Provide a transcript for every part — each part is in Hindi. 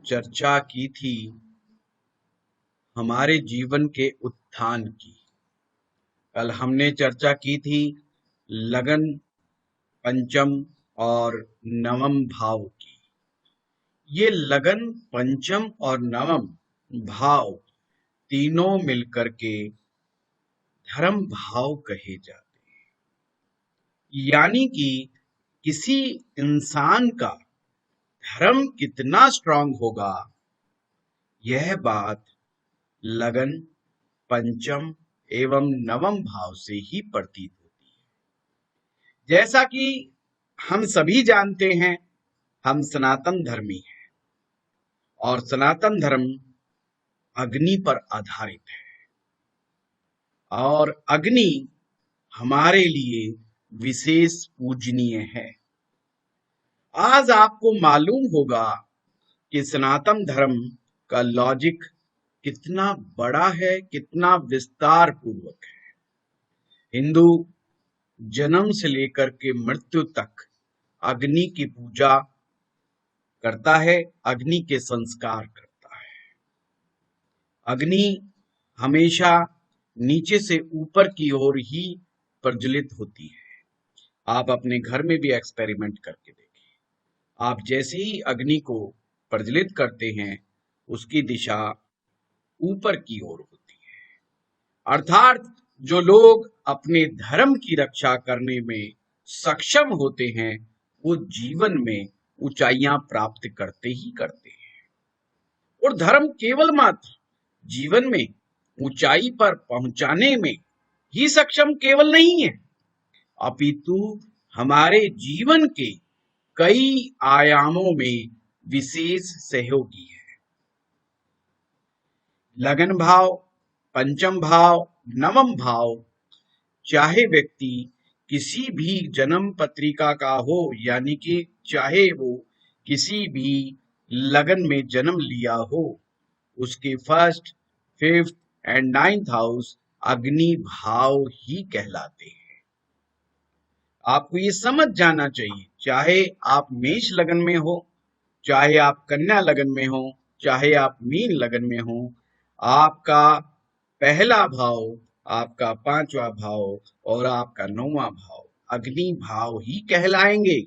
चर्चा की थी हमारे जीवन के उत्थान की। कल हमने चर्चा की थी लगन, पंचम और नवम भाव की। ये लगन, पंचम और नवम भाव तीनों मिलकर के धर्म भाव कहे जाते हैं। यानी कि किसी इंसान का धर्म कितना स्ट्रांग होगा, यह बात लगन, पंचम एवं नवम भाव से ही प्रतीत होती है। जैसा कि हम सभी जानते हैं, हम सनातन धर्मी हैं और सनातन धर्म अग्नि पर आधारित है और अग्नि हमारे लिए विशेष पूजनीय है। आज आपको मालूम होगा कि सनातन धर्म का लॉजिक कितना बड़ा है, कितना विस्तार पूर्वक है। हिंदू जन्म से लेकर के मृत्यु तक अग्नि की पूजा करता है, अग्नि के संस्कार करता है। अग्नि हमेशा नीचे से ऊपर की ओर ही प्रज्वलित होती है। आप अपने घर में भी एक्सपेरिमेंट करके देखिए। आप जैसे ही अग्नि को प्रज्वलित करते हैं, उसकी दिशा ऊपर की ओर होती है। अर्थात जो लोग अपने धर्म की रक्षा करने में सक्षम होते हैं, वो जीवन में ऊंचाइयां प्राप्त करते ही करते हैं। और धर्म केवल मात्र जीवन में ऊंचाई पर पहुंचाने में ही सक्षम केवल नहीं है, अपितु हमारे जीवन के कई आयामों में विशेष सहयोगी है। लगन भाव, पंचम भाव, नवम भाव, चाहे व्यक्ति किसी भी जन्म पत्रिका का हो, यानी कि चाहे वो किसी भी लगन में जन्म लिया हो, उसके first, fifth and ninth house अग्नि भाव ही कहलाते हैं। आपको ये समझ जाना चाहिए, चाहे आप मेष लगन में हो, चाहे आप कन्या लगन में हो, चाहे आप मीन लगन में हो, आपका पहला भाव, आपका पांचवा भाव और आपका नौवां भाव अग्नि भाव ही कहलाएंगे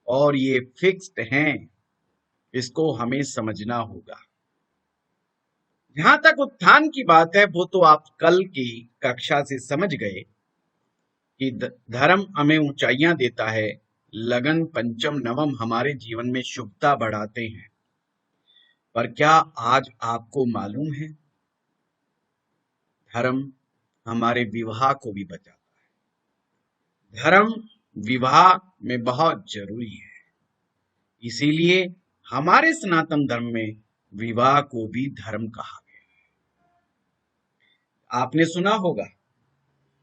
और ये फिक्स्ड हैं। इसको हमें समझना होगा। जहां तक उत्थान की बात है, वो तो आप कल की कक्षा से समझ गए कि धर्म हमें ऊंचाइयां देता है। लगन, पंचम, नवम हमारे जीवन में शुभता बढ़ाते हैं। पर क्या आज आपको मालूम है, धर्म हमारे विवाह को भी बचाता है। धर्म विवाह में बहुत जरूरी है। इसीलिए हमारे सनातन धर्म में विवाह को भी धर्म कहा गया है। आपने सुना होगा,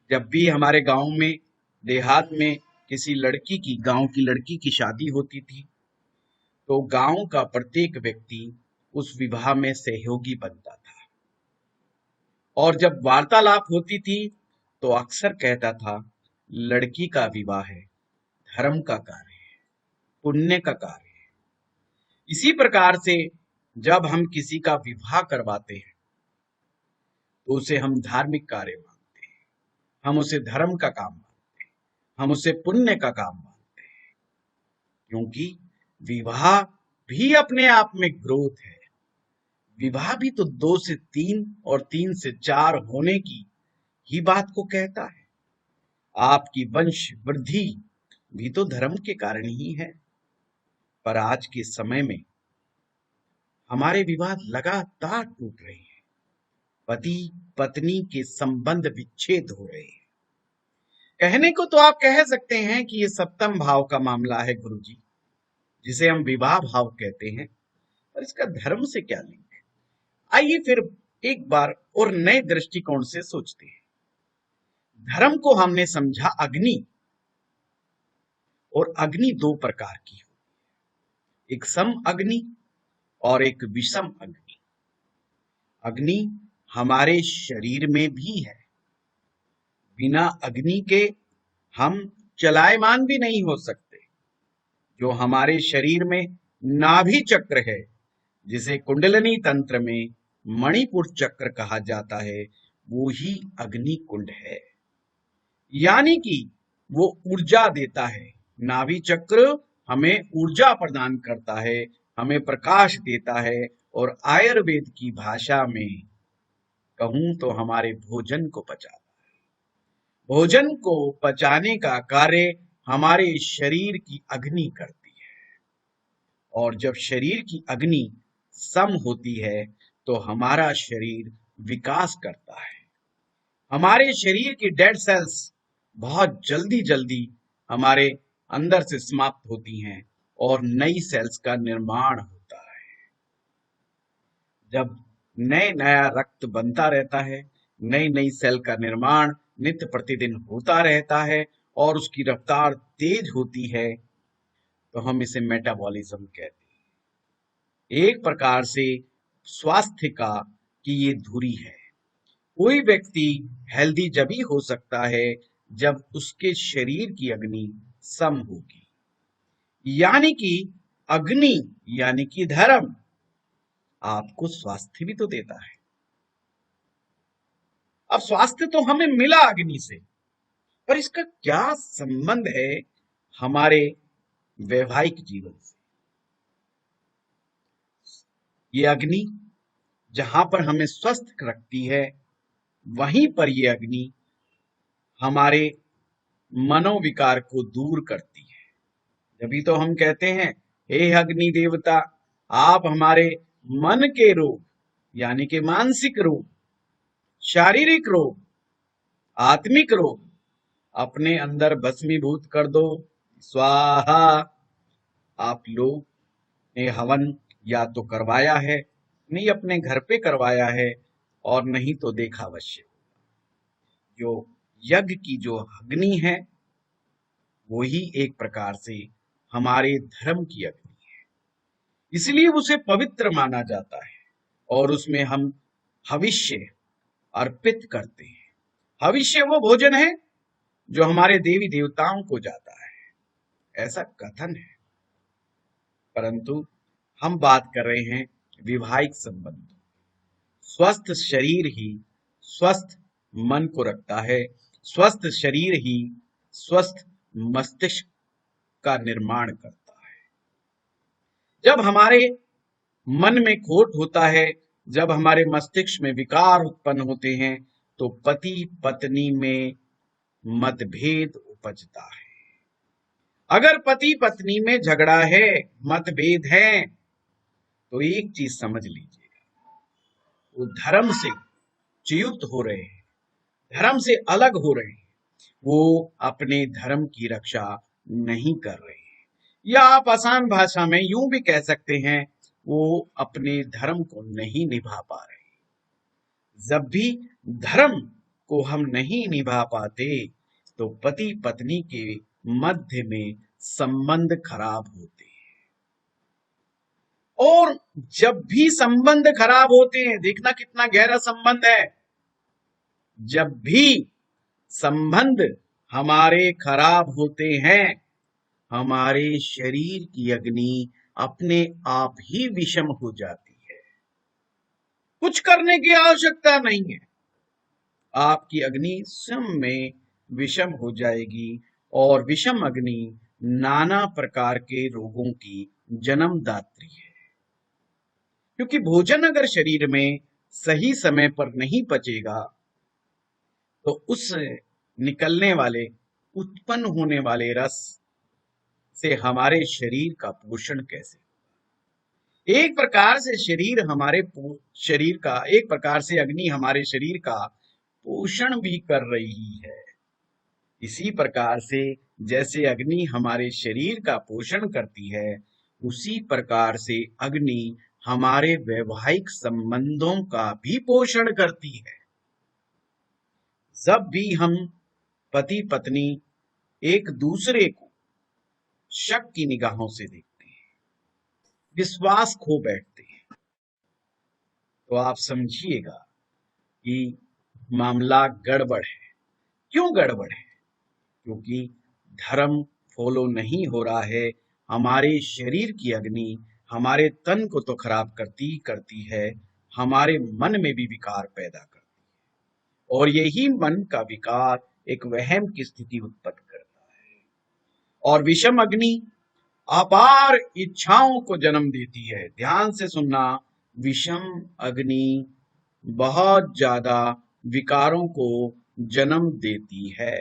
जब भी हमारे गांव में, देहात में किसी लड़की की, गांव की लड़की की शादी होती थी, तो गांव का प्रत्येक व्यक्ति उस विवाह में सहयोगी बनता था और जब वार्तालाप होती थी तो अक्सर कहता था, लड़की का विवाह है, धर्म का कार्य है, पुण्य का कार्य है। इसी प्रकार से जब हम किसी का विवाह करवाते हैं तो उसे हम धार्मिक कार्य मानते हैं, हम उसे धर्म का काम मानते हैं, हम उसे पुण्य का काम मानते हैं, क्योंकि विवाह भी अपने आप में ग्रोथ है। विवाह भी तो 2 से 3 और 3 से 4 होने की ही बात को कहता है। आपकी वंश वृद्धि भी तो धर्म के कारण ही है। पर आज के समय में हमारे विवाह लगातार टूट रहे हैं, पति पत्नी के संबंध विच्छेद हो रहे हैं। कहने को तो आप कह सकते हैं कि ये सप्तम भाव का मामला है गुरुजी, जिसे हम विवाह भाव कहते हैं, पर इसका धर्म से क्या लिंक है? आइए फिर एक बार और नए दृष्टिकोण से सोचते हैं। धर्म को हमने समझा अग्नि, और अग्नि 2 प्रकार की होती है, एक सम अग्नि और एक विषम अग्नि। अग्नि हमारे शरीर में भी है। बिना अग्नि के हम चलायमान भी नहीं हो सकते। जो हमारे शरीर में नाभि चक्र है, जिसे कुंडलिनी तंत्र में मणिपुर चक्र कहा जाता है, वो ही अग्नि कुंड है। यानी कि वो ऊर्जा देता है। नाभि चक्र हमें ऊर्जा प्रदान करता है, हमें प्रकाश देता है, और आयुर्वेद की भाषा में कहूं तो हमारे भोजन को पचाता है। भोजन को पचाने का कार्य हमारे शरीर की अग्नि करती है, और जब शरीर की अग्नि सम होती है तो हमारा शरीर विकास करता है। हमारे शरीर की डेड सेल्स बहुत जल्दी जल्दी हमारे अंदर से समाप्त होती हैं और नई सेल्स का निर्माण होता है। जब नया रक्त बनता रहता है, नई नई सेल का निर्माण नित्य प्रतिदिन होता रहता है और उसकी रफ्तार तेज होती है, तो हम इसे मेटाबॉलिज्म कहते हैं। एक प्रकार से स्वास्थ्य का की ये धुरी है। कोई व्यक्ति हेल्दी जब ही हो सकता है जब उसके शरीर की अग्नि सम होगी। यानी कि अग्नि यानी कि धर्म आपको स्वास्थ्य भी तो देता है। अब स्वास्थ्य तो हमें मिला अग्नि से, पर इसका क्या संबंध है हमारे वैवाहिक जीवन से? ये अग्नि जहां पर हमें स्वस्थ रखती है, वहीं पर ये अग्नि हमारे मनोविकार को दूर करती है। तभी तो हम कहते हैं, हे अग्नि देवता, आप हमारे मन के रोग यानी कि मानसिक रोग, शारीरिक रोग, आत्मिक रोग अपने अंदर भस्मीभूत कर दो। स्वाहा। आप लोग ने हवन या तो करवाया है, नहीं अपने घर पे करवाया है, और नहीं तो देखा अवश्य। जो यज्ञ की जो अग्नि है वो ही एक प्रकार से हमारे धर्म की अग्नि है, इसलिए उसे पवित्र माना जाता है और उसमें हम हविष्य अर्पित करते हैं। हविष्य वो भोजन है जो हमारे देवी देवताओं को जाता है, ऐसा कथन है। परंतु हम बात कर रहे हैं वैवाहिक संबंध। स्वस्थ शरीर ही स्वस्थ मन को रखता है, स्वस्थ शरीर ही स्वस्थ मस्तिष्क का निर्माण करता है। जब हमारे मन में खोट होता है, जब हमारे मस्तिष्क में विकार उत्पन्न होते हैं, तो पति पत्नी में मतभेद उपजता है। अगर पति पत्नी में झगड़ा है, मतभेद है, तो एक चीज समझ लीजिएगा, वो धर्म से च्युत हो रहे हैं, धर्म से अलग हो रहे हैं, वो अपने धर्म की रक्षा नहीं कर रहे हैं। या आप आसान भाषा में यूं भी कह सकते हैं, वो अपने धर्म को नहीं निभा पा रहे। जब भी धर्म को हम नहीं निभा पाते तो पति पत्नी के मध्य में संबंध खराब होते हैं। और जब भी संबंध खराब होते हैं, देखना कितना गहरा संबंध है, जब भी संबंध हमारे खराब होते हैं, हमारे शरीर की अग्नि अपने आप ही विषम हो जाती है। कुछ करने की आवश्यकता नहीं है, आपकी अग्नि स्वयं में विषम हो जाएगी, और विषम अग्नि नाना प्रकार के रोगों की जन्मदात्री है। क्योंकि भोजन अगर शरीर में सही समय पर नहीं पचेगा तो उस निकलने वाले, उत्पन्न होने वाले रस से हमारे शरीर का पोषण कैसे? एक प्रकार से शरीर हमारे शरीर का, एक प्रकार से अग्नि हमारे शरीर का पोषण भी कर रही है। इसी प्रकार से जैसे अग्नि हमारे शरीर का पोषण करती है, उसी प्रकार से अग्नि हमारे वैवाहिक संबंधों का भी पोषण करती है। जब भी हम पति पत्नी एक दूसरे को शक की निगाहों से देखते हैं, विश्वास खो बैठते हैं, तो आप समझिएगा कि मामला गड़बड़ है। क्यों गड़बड़ है? क्योंकि धर्म फॉलो नहीं हो रहा है, हमारे शरीर की अग्नि हमारे तन को तो खराब करती करती है, हमारे मन में भी विकार पैदा करती है, और यही मन का विकार एक वहम की स्थिति उत्पन्न करता है। और विषम अग्नि अपार इच्छाओं को जन्म देती है। ध्यान से सुनना, विषम अग्नि बहुत ज्यादा विकारों को जन्म देती है।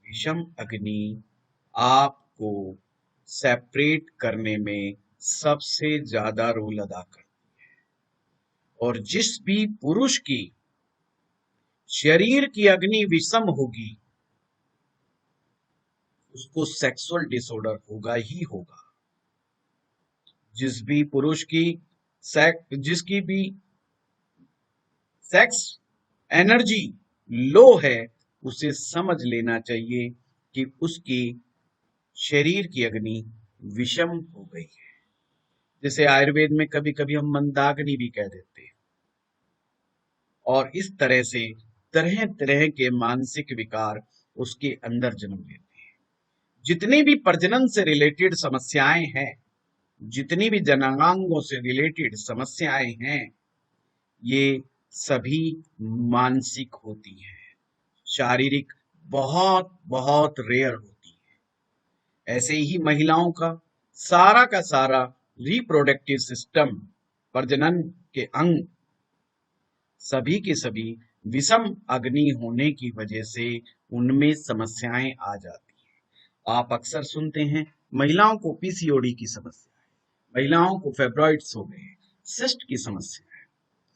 विषम अग्नि आपको सेपरेट करने में सबसे ज्यादा रोल अदा करती है। और जिस भी पुरुष की शरीर की अग्नि विषम होगी, उसको सेक्सुअल डिसऑर्डर होगा ही होगा। जिस भी पुरुष की जिसकी भी सेक्स एनर्जी लो है, उसे समझ लेना चाहिए कि उसकी शरीर की अग्नि विषम हो गई है। जैसे आयुर्वेद में कभी कभी हम मंदाग्नि भी कह देते हैं। और इस तरह से तरह तरह के मानसिक विकार उसके अंदर जन्म लेते हैं। जितनी भी प्रजनन से रिलेटेड समस्याएं हैं, जितनी भी जनांगों से रिलेटेड समस्याएं हैं, ये सभी मानसिक होती हैं। शारीरिक बहुत बहुत रेयर होती है। ऐसे ही महिलाओं का सारा रिप्रोडक्टिव सिस्टम, प्रजनन के अंग सभी के सभी विषम अग्नि होने की वजह से उनमें समस्याएं आ जाती हैं। आप अक्सर सुनते हैं महिलाओं को पीसीओडी की समस्या है, महिलाओं को फेब्रॉइड्स हो गए, सिस्ट की समस्या है।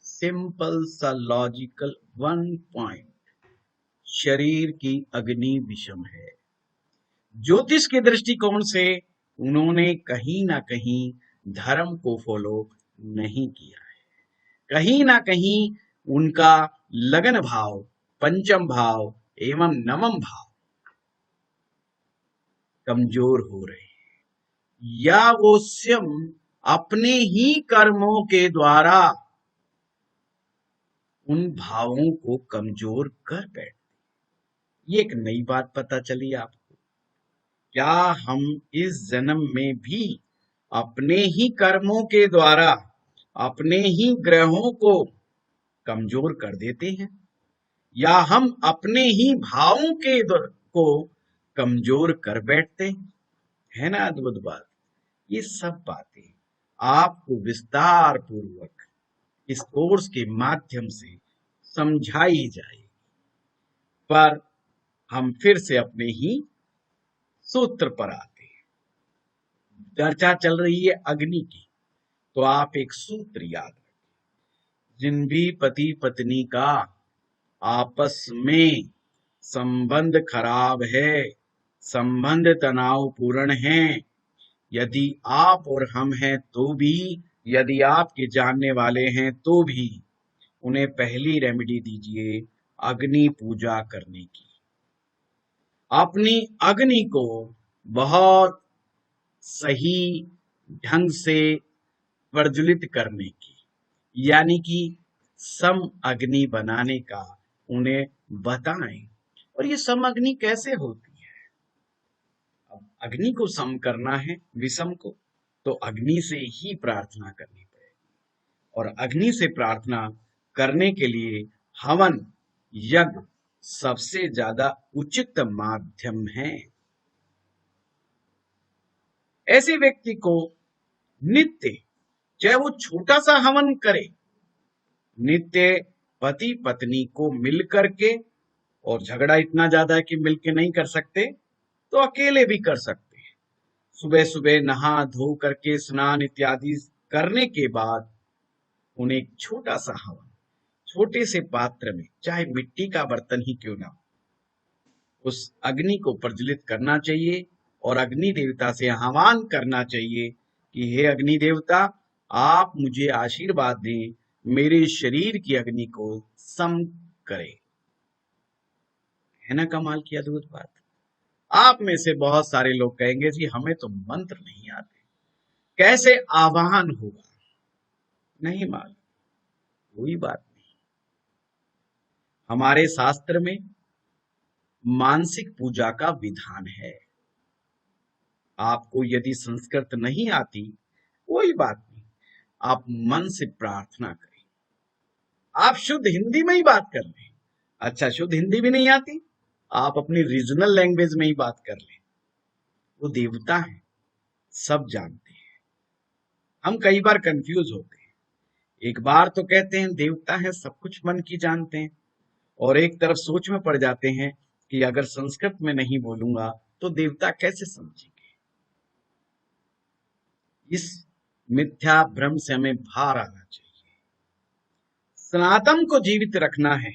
सिंपल सा लॉजिकल वन पॉइंट, शरीर की अग्नि विषम है। ज्योतिष के दृष्टिकोण से उन्होंने कहीं ना कहीं धर्म को फॉलो नहीं किया है। कहीं ना कहीं उनका लगन भाव, पंचम भाव एवं नवम भाव कमजोर हो रहे हैं, या वो स्वयं अपने ही कर्मों के द्वारा उन भावों को कमजोर कर बैठते। ये एक नई बात पता चली आपको। क्या हम इस जन्म में भी अपने ही कर्मों के द्वारा अपने ही ग्रहों को कमजोर कर देते हैं, या हम अपने ही भावों को कमजोर कर बैठते हैं? है ना अद्भुत बात। ये सब बातें आपको विस्तार पूर्वक इस कोर्स के माध्यम से समझाई जाएगी। पर हम फिर से अपने ही सूत्र पर आते हैं। चर्चा चल रही है अग्नि की, तो आप एक सूत्र याद रखें। जिन भी पति पत्नी का आपस में संबंध खराब है, संबंध तनावपूर्ण है, यदि आप और हम हैं तो भी, यदि आपके जानने वाले हैं तो भी, उन्हें पहली रेमेडी दीजिए अग्नि पूजा करने की। अपनी अग्नि को बहुत सही ढंग से प्रज्वलित करने की, यानी कि सम अग्नि बनाने का उन्हें बताएं। और ये सम अग्नि कैसे होती है? अब अग्नि को सम करना है विषम को, तो अग्नि से ही प्रार्थना करनी पड़ेगी। और अग्नि से प्रार्थना करने के लिए हवन यज्ञ सबसे ज्यादा उचित माध्यम है। ऐसे व्यक्ति को नित्य, चाहे वो छोटा सा हवन करे, नित्य पति पत्नी को मिलकर के, और झगड़ा इतना ज्यादा है कि मिलके नहीं कर सकते तो अकेले भी कर सकते हैं, सुबह सुबह नहा धो करके स्नान इत्यादि करने के बाद उन्हें एक छोटा सा हवन छोटे से पात्र में, चाहे मिट्टी का बर्तन ही क्यों ना हो, उस अग्नि को प्रज्वलित करना चाहिए। और अग्नि देवता से आह्वान करना चाहिए कि हे अग्नि देवता, आप मुझे आशीर्वाद दें, मेरे शरीर की अग्नि को सम करें। है ना कमाल की अद्भुत बात। आप में से बहुत सारे लोग कहेंगे जी हमें तो मंत्र नहीं आते, कैसे आवाहन होगा? नहीं मालूम, कोई बात नहीं। हमारे शास्त्र में मानसिक पूजा का विधान है। आपको यदि संस्कृत नहीं आती, कोई बात नहीं, आप मन से प्रार्थना करें। आप शुद्ध हिंदी में ही बात कर लें। अच्छा, शुद्ध हिंदी भी नहीं आती, आप अपनी रीजनल लैंग्वेज में ही बात कर लें। वो देवता है, सब जानते हैं। हम कई बार कंफ्यूज होते हैं। एक बार तो कहते हैं देवता है, सब कुछ मन की जानते हैं, और एक तरफ सोच में पड़ जाते हैं कि अगर संस्कृत में नहीं बोलूंगा तो देवता कैसे समझेंगे। इस मिथ्या भ्रम से हमें बाहर आना चाहिए। सनातन को जीवित रखना है,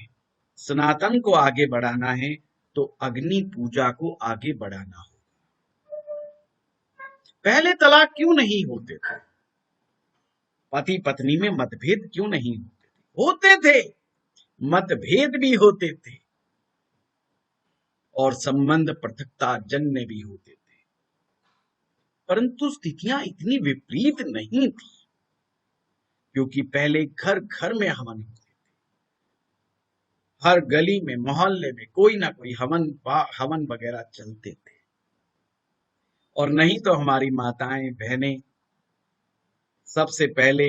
सनातन को आगे बढ़ाना है, तो अग्नि पूजा को आगे बढ़ाना होगा। पहले तलाक क्यों नहीं होते थे? पति पत्नी में मतभेद क्यों नहीं होते थे? मतभेद भी होते थे और संबंध पृथकता जन्य भी होते थे, परंतु स्थितियां इतनी विपरीत नहीं थी, क्योंकि पहले घर घर में हवन होते थे। हर गली में, मोहल्ले में कोई ना कोई हवन वगैरह चलते थे। और नहीं तो हमारी माताएं बहनें सबसे पहले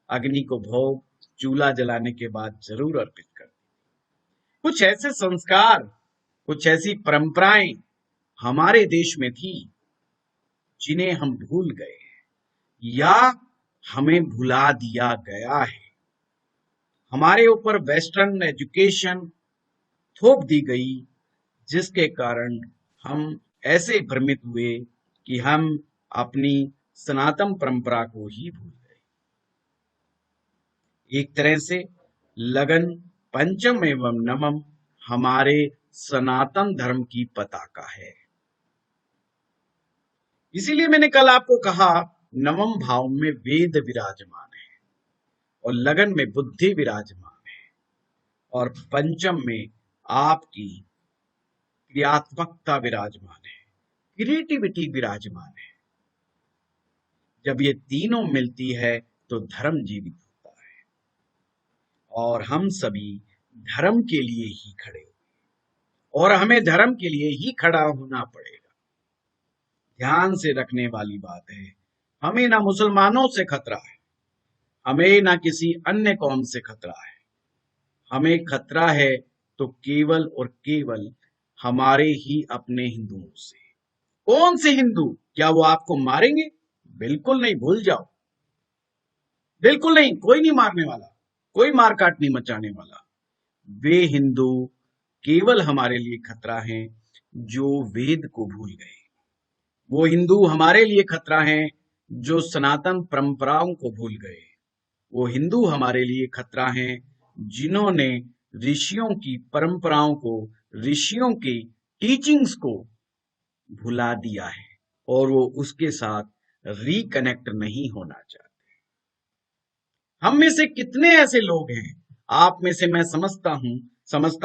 अग्नि को भोग चूल्हा जलाने के बाद जरूर अर्पित करती। कुछ ऐसे संस्कार, कुछ ऐसी परंपराएं हमारे देश में थी जिन्हें हम भूल गए या हमें भुला दिया गया है। हमारे ऊपर वेस्टर्न एजुकेशन थोप दी गई, जिसके कारण हम ऐसे भ्रमित हुए कि हम अपनी सनातन परंपरा को ही भूल गए। एक तरह से लगन, पंचम एवं नवम हमारे सनातन धर्म की पताका है। इसीलिए मैंने कल आपको कहा, नवम भाव में वेद विराजमान है और लगन में बुद्धि विराजमान है और पंचम में आपकी क्रियात्मकता विराजमान है, क्रिएटिविटी विराजमान है। जब ये तीनों मिलती है तो धर्म जीवित होता है और हम सभी धर्म के लिए ही खड़े हुए और हमें धर्म के लिए ही खड़ा होना पड़ेगा। ध्यान से रखने वाली बात है, हमें ना मुसलमानों से खतरा है, हमें ना किसी अन्य कौम से खतरा है। हमें खतरा है तो केवल और केवल हमारे ही अपने हिंदुओं से। कौन से हिंदू? क्या वो आपको मारेंगे? बिल्कुल नहीं, भूल जाओ, बिल्कुल नहीं। कोई नहीं मारने वाला, कोई मारकाट नहीं मचाने वाला। वे हिंदू केवल हमारे लिए खतरा हैं जो वेद को भूल गए। वो हिंदू हमारे लिए खतरा हैं जो सनातन परंपराओं को भूल गए। वो हिंदू हमारे लिए खतरा हैं जिन्होंने ऋषियों की परंपराओं को, ऋषियों की टीचिंग्स को भुला दिया है और वो उसके साथ रिकनेक्ट नहीं होना चाहते। हम में से कितने ऐसे लोग हैं, आप में से मैं समझता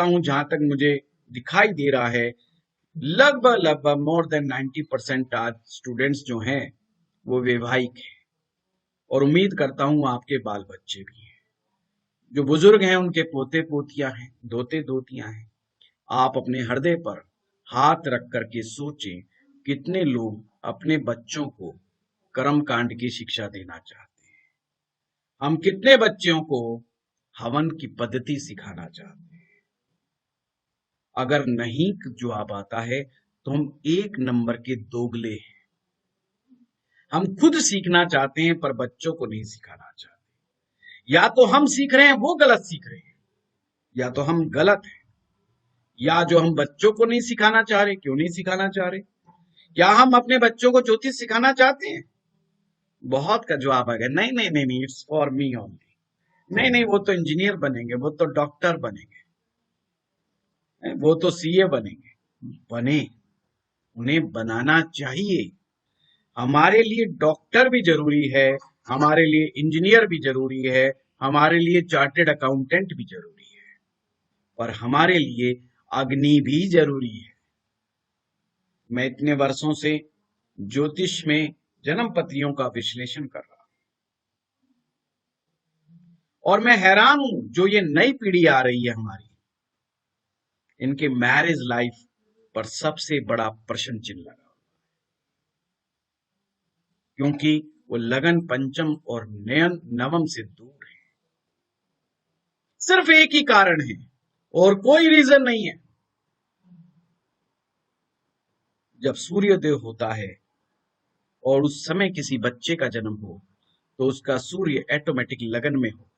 हूं जहां तक मुझे दिखाई दे रहा है, लगभग मोर देन 90% आज स्टूडेंट्स जो हैं वो वैवाहिक हैं और उम्मीद करता हूं आपके बाल बच्चे भी हैं। जो बुजुर्ग हैं उनके पोते पोतियां हैं, दोते दोतियां हैं। आप अपने हृदय पर हाथ रख करके सोचें, कितने लोग अपने बच्चों को कर्म कांड की शिक्षा देना चाहते हैं। हम कितने बच्चों को हवन की पद्धति सिखाना चाहते हैं। अगर नहीं जवाब आता है तो हम एक नंबर के दोगले हैं। हम खुद सीखना चाहते हैं पर बच्चों को नहीं सिखाना चाहते। या तो हम सीख रहे हैं वो गलत सीख रहे हैं, या तो हम गलत हैं, या जो हम बच्चों को नहीं सिखाना चाह रहे। क्यों नहीं सिखाना चाह रहे? क्या हम अपने बच्चों को ज्योतिष सिखाना चाहते हैं? बहुत का जवाब आ गया, नहीं नहीं नहीं नहीं, इट्स फॉर मी ओनली। नहीं नहीं, वो तो इंजीनियर बनेंगे, वो तो डॉक्टर बनेंगे, वो तो सीए बनेंगे। बने, उन्हें बनाना चाहिए। हमारे लिए डॉक्टर भी जरूरी है, हमारे लिए इंजीनियर भी जरूरी है, हमारे लिए चार्टेड अकाउंटेंट भी जरूरी है, और हमारे लिए अग्नि भी जरूरी है। मैं इतने वर्षों से ज्योतिष में जन्म पत्रियों का विश्लेषण कर रहा हूं और मैं हैरान हूं, जो ये नई पीढ़ी आ रही है हमारी, इनके मैरिज लाइफ पर सबसे बड़ा प्रश्न चिन्ह लगा। क्योंकि वो लगन पंचम और नयन नवम से दूर है। सिर्फ एक ही कारण है और कोई रीजन नहीं है। जब सूर्योदय होता है और उस समय किसी बच्चे का जन्म हो तो उसका सूर्य ऑटोमेटिक लगन में हो।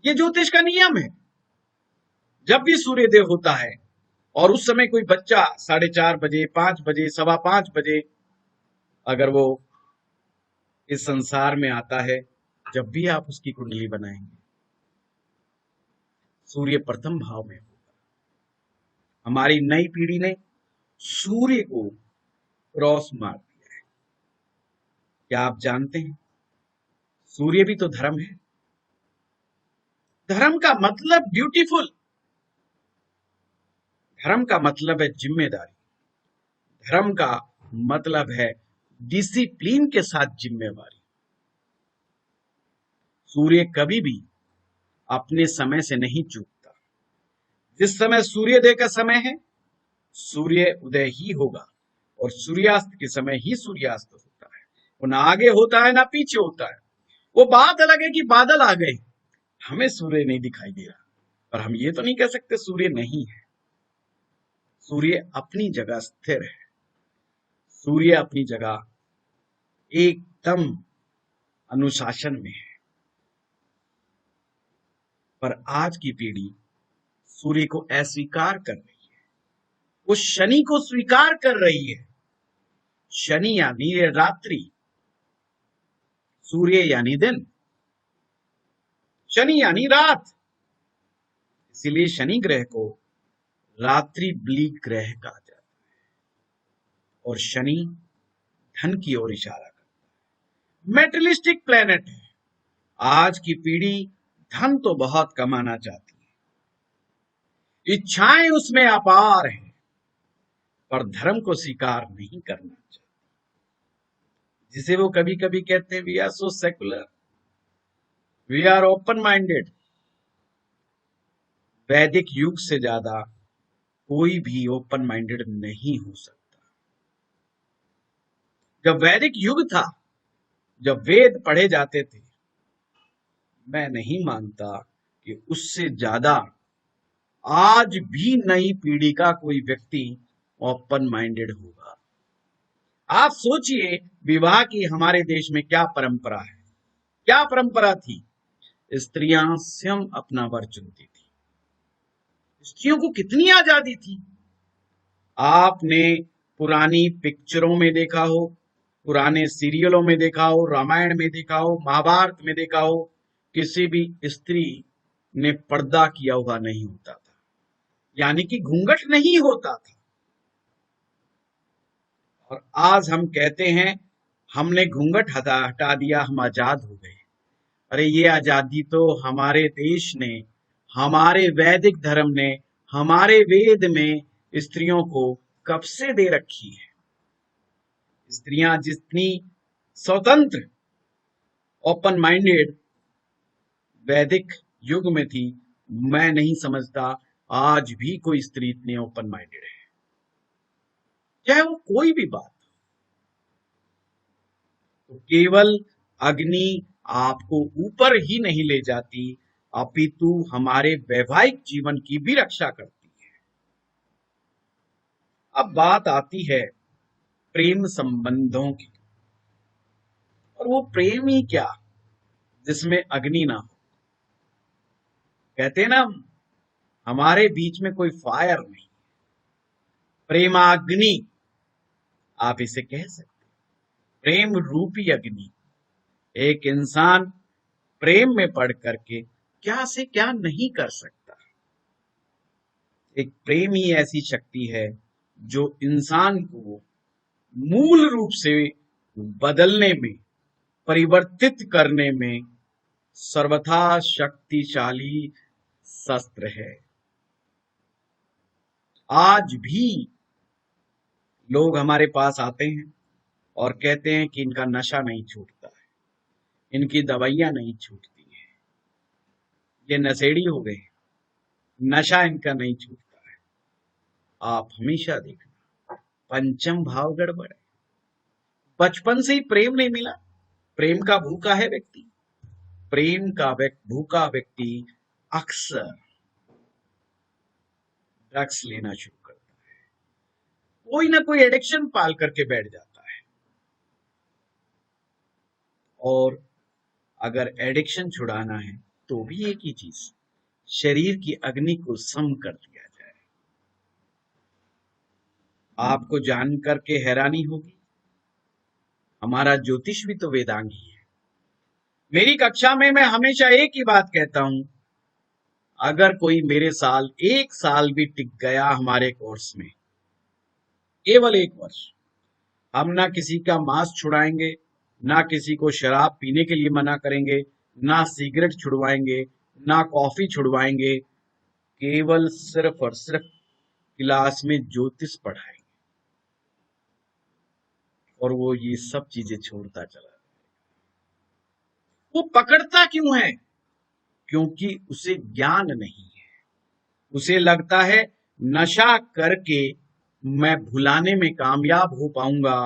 ये ज्योतिष का नियम है। जब भी सूर्योदय होता है और उस समय कोई बच्चा 4:30 बजे, 5 बजे, 5:15 बजे अगर वो इस संसार में आता है, जब भी आप उसकी कुंडली बनाएंगे, सूर्य प्रथम भाव में होगा। हमारी नई पीढ़ी ने सूर्य को क्रॉस मार दिया है। क्या आप जानते हैं सूर्य भी तो धर्म है। धर्म का मतलब ब्यूटीफुल, धर्म का मतलब है जिम्मेदारी, धर्म का मतलब है डिसिप्लिन के साथ जिम्मेवारी। सूर्य कभी भी अपने समय से नहीं चूकता। जिस समय सूर्योदय का समय है, सूर्य उदय ही होगा और सूर्यास्त के समय ही सूर्यास्त होता है। वो ना आगे होता है ना पीछे होता है। वो बात अलग है कि बादल आ गए, हमें सूर्य नहीं दिखाई दे रहा, पर हम ये तो नहीं कह सकते सूर्य नहीं है। सूर्य अपनी जगह स्थिर है। सूर्य अपनी जगह एकदम अनुशासन में है। पर आज की पीढ़ी सूर्य को अस्वीकार कर रही है। वो शनि को स्वीकार कर रही है। शनि यानी रात्रि, सूर्य यानी दिन, शनि यानी रात। इसीलिए शनि ग्रह को रात्रि ब्लीक ग्रह कहा जाता है और शनि धन की ओर इशारा करता है। मेटेरियलिस्टिक प्लेनेट है। आज की पीढ़ी धन तो बहुत कमाना चाहती है, इच्छाएं उसमें अपार हैं, पर धर्म को स्वीकार नहीं करना चाहती। जिसे वो कभी कभी कहते हैं we are so secular, we are open minded. वैदिक युग से ज्यादा कोई भी ओपन माइंडेड नहीं हो सकता। जब वैदिक युग था, जब वेद पढ़े जाते थे, मैं नहीं मानता कि उससे ज्यादा आज भी नई पीढ़ी का कोई व्यक्ति ओपन माइंडेड होगा। आप सोचिए विवाह की हमारे देश में क्या परंपरा है, क्या परंपरा थी। स्त्रियां स्वयं अपना वर चुनती थी। स्त्रियों को कितनी आजादी थी। आपने पुरानी पिक्चरों में देखा हो, पुराने सीरियलों में देखा हो, रामायण में देखा हो, महाभारत में देखा हो, किसी भी स्त्री ने पर्दा किया हुआ नहीं होता था, यानी कि घूंघट नहीं होता था। और आज हम कहते हैं हमने घूंघट हटा दिया, हम आजाद हो गए। अरे ये आजादी तो हमारे देश ने, हमारे वैदिक धर्म ने, हमारे वेद में स्त्रियों को कब से दे रखी है। स्त्रियां जितनी स्वतंत्र, ओपन माइंडेड वैदिक युग में थी, मैं नहीं समझता आज भी कोई स्त्री इतनी ओपन माइंडेड है। चाहे वो कोई भी बात, तो केवल अग्नि आपको ऊपर ही नहीं ले जाती, अपितु हमारे वैवाहिक जीवन की भी रक्षा करती है। अब बात आती है प्रेम संबंधों की, और वो प्रेम ही क्या जिसमें अग्नि ना हो। कहते हैं ना, हमारे बीच में कोई फायर नहीं, प्रेमाग्नि आप इसे कह सकते। प्रेम रूपी अग्नि। एक इंसान प्रेम में पड़ करके क्या से क्या नहीं कर सकता। एक प्रेम ही ऐसी शक्ति है जो इंसान को मूल रूप से बदलने में, परिवर्तित करने में सर्वथा शक्तिशाली शस्त्र है। आज भी लोग हमारे पास आते हैं और कहते हैं कि इनका नशा नहीं छूटता है, इनकी दवाइयां नहीं छूटती है, ये नशेड़ी हो गए, नशा इनका नहीं छूटता है। आप हमेशा देखना पंचम भाव गड़बड़ है, बचपन से ही प्रेम नहीं मिला, प्रेम का भूखा है व्यक्ति, प्रेम का भूखा व्यक्ति अक्सर ड्रग्स लेना शुरू करता है, कोई ना कोई एडिक्शन पाल करके बैठ जाता है। और अगर एडिक्शन छुड़ाना है तो भी एक ही चीज, शरीर की अग्नि को सम कर दिया जाए। आपको जान करके हैरानी होगी, हमारा ज्योतिष भी तो वेदांगी है। मेरी कक्षा में मैं हमेशा एक ही बात कहता हूं, अगर कोई मेरे साल 1 साल भी टिक गया हमारे कोर्स में, केवल 1 वर्ष, हम ना किसी का मांस छुड़ाएंगे, ना किसी को शराब पीने के लिए मना करेंगे, ना सिगरेट छुड़वाएंगे, ना कॉफी छुड़वाएंगे, केवल सिर्फ और सिर्फ क्लास में ज्योतिष पढ़ाएंगे और वो ये सब चीजें छोड़ता चला जाए। वो पकड़ता क्यों है? क्योंकि उसे ज्ञान नहीं है। उसे लगता है नशा करके मैं भुलाने में कामयाब हो पाऊंगा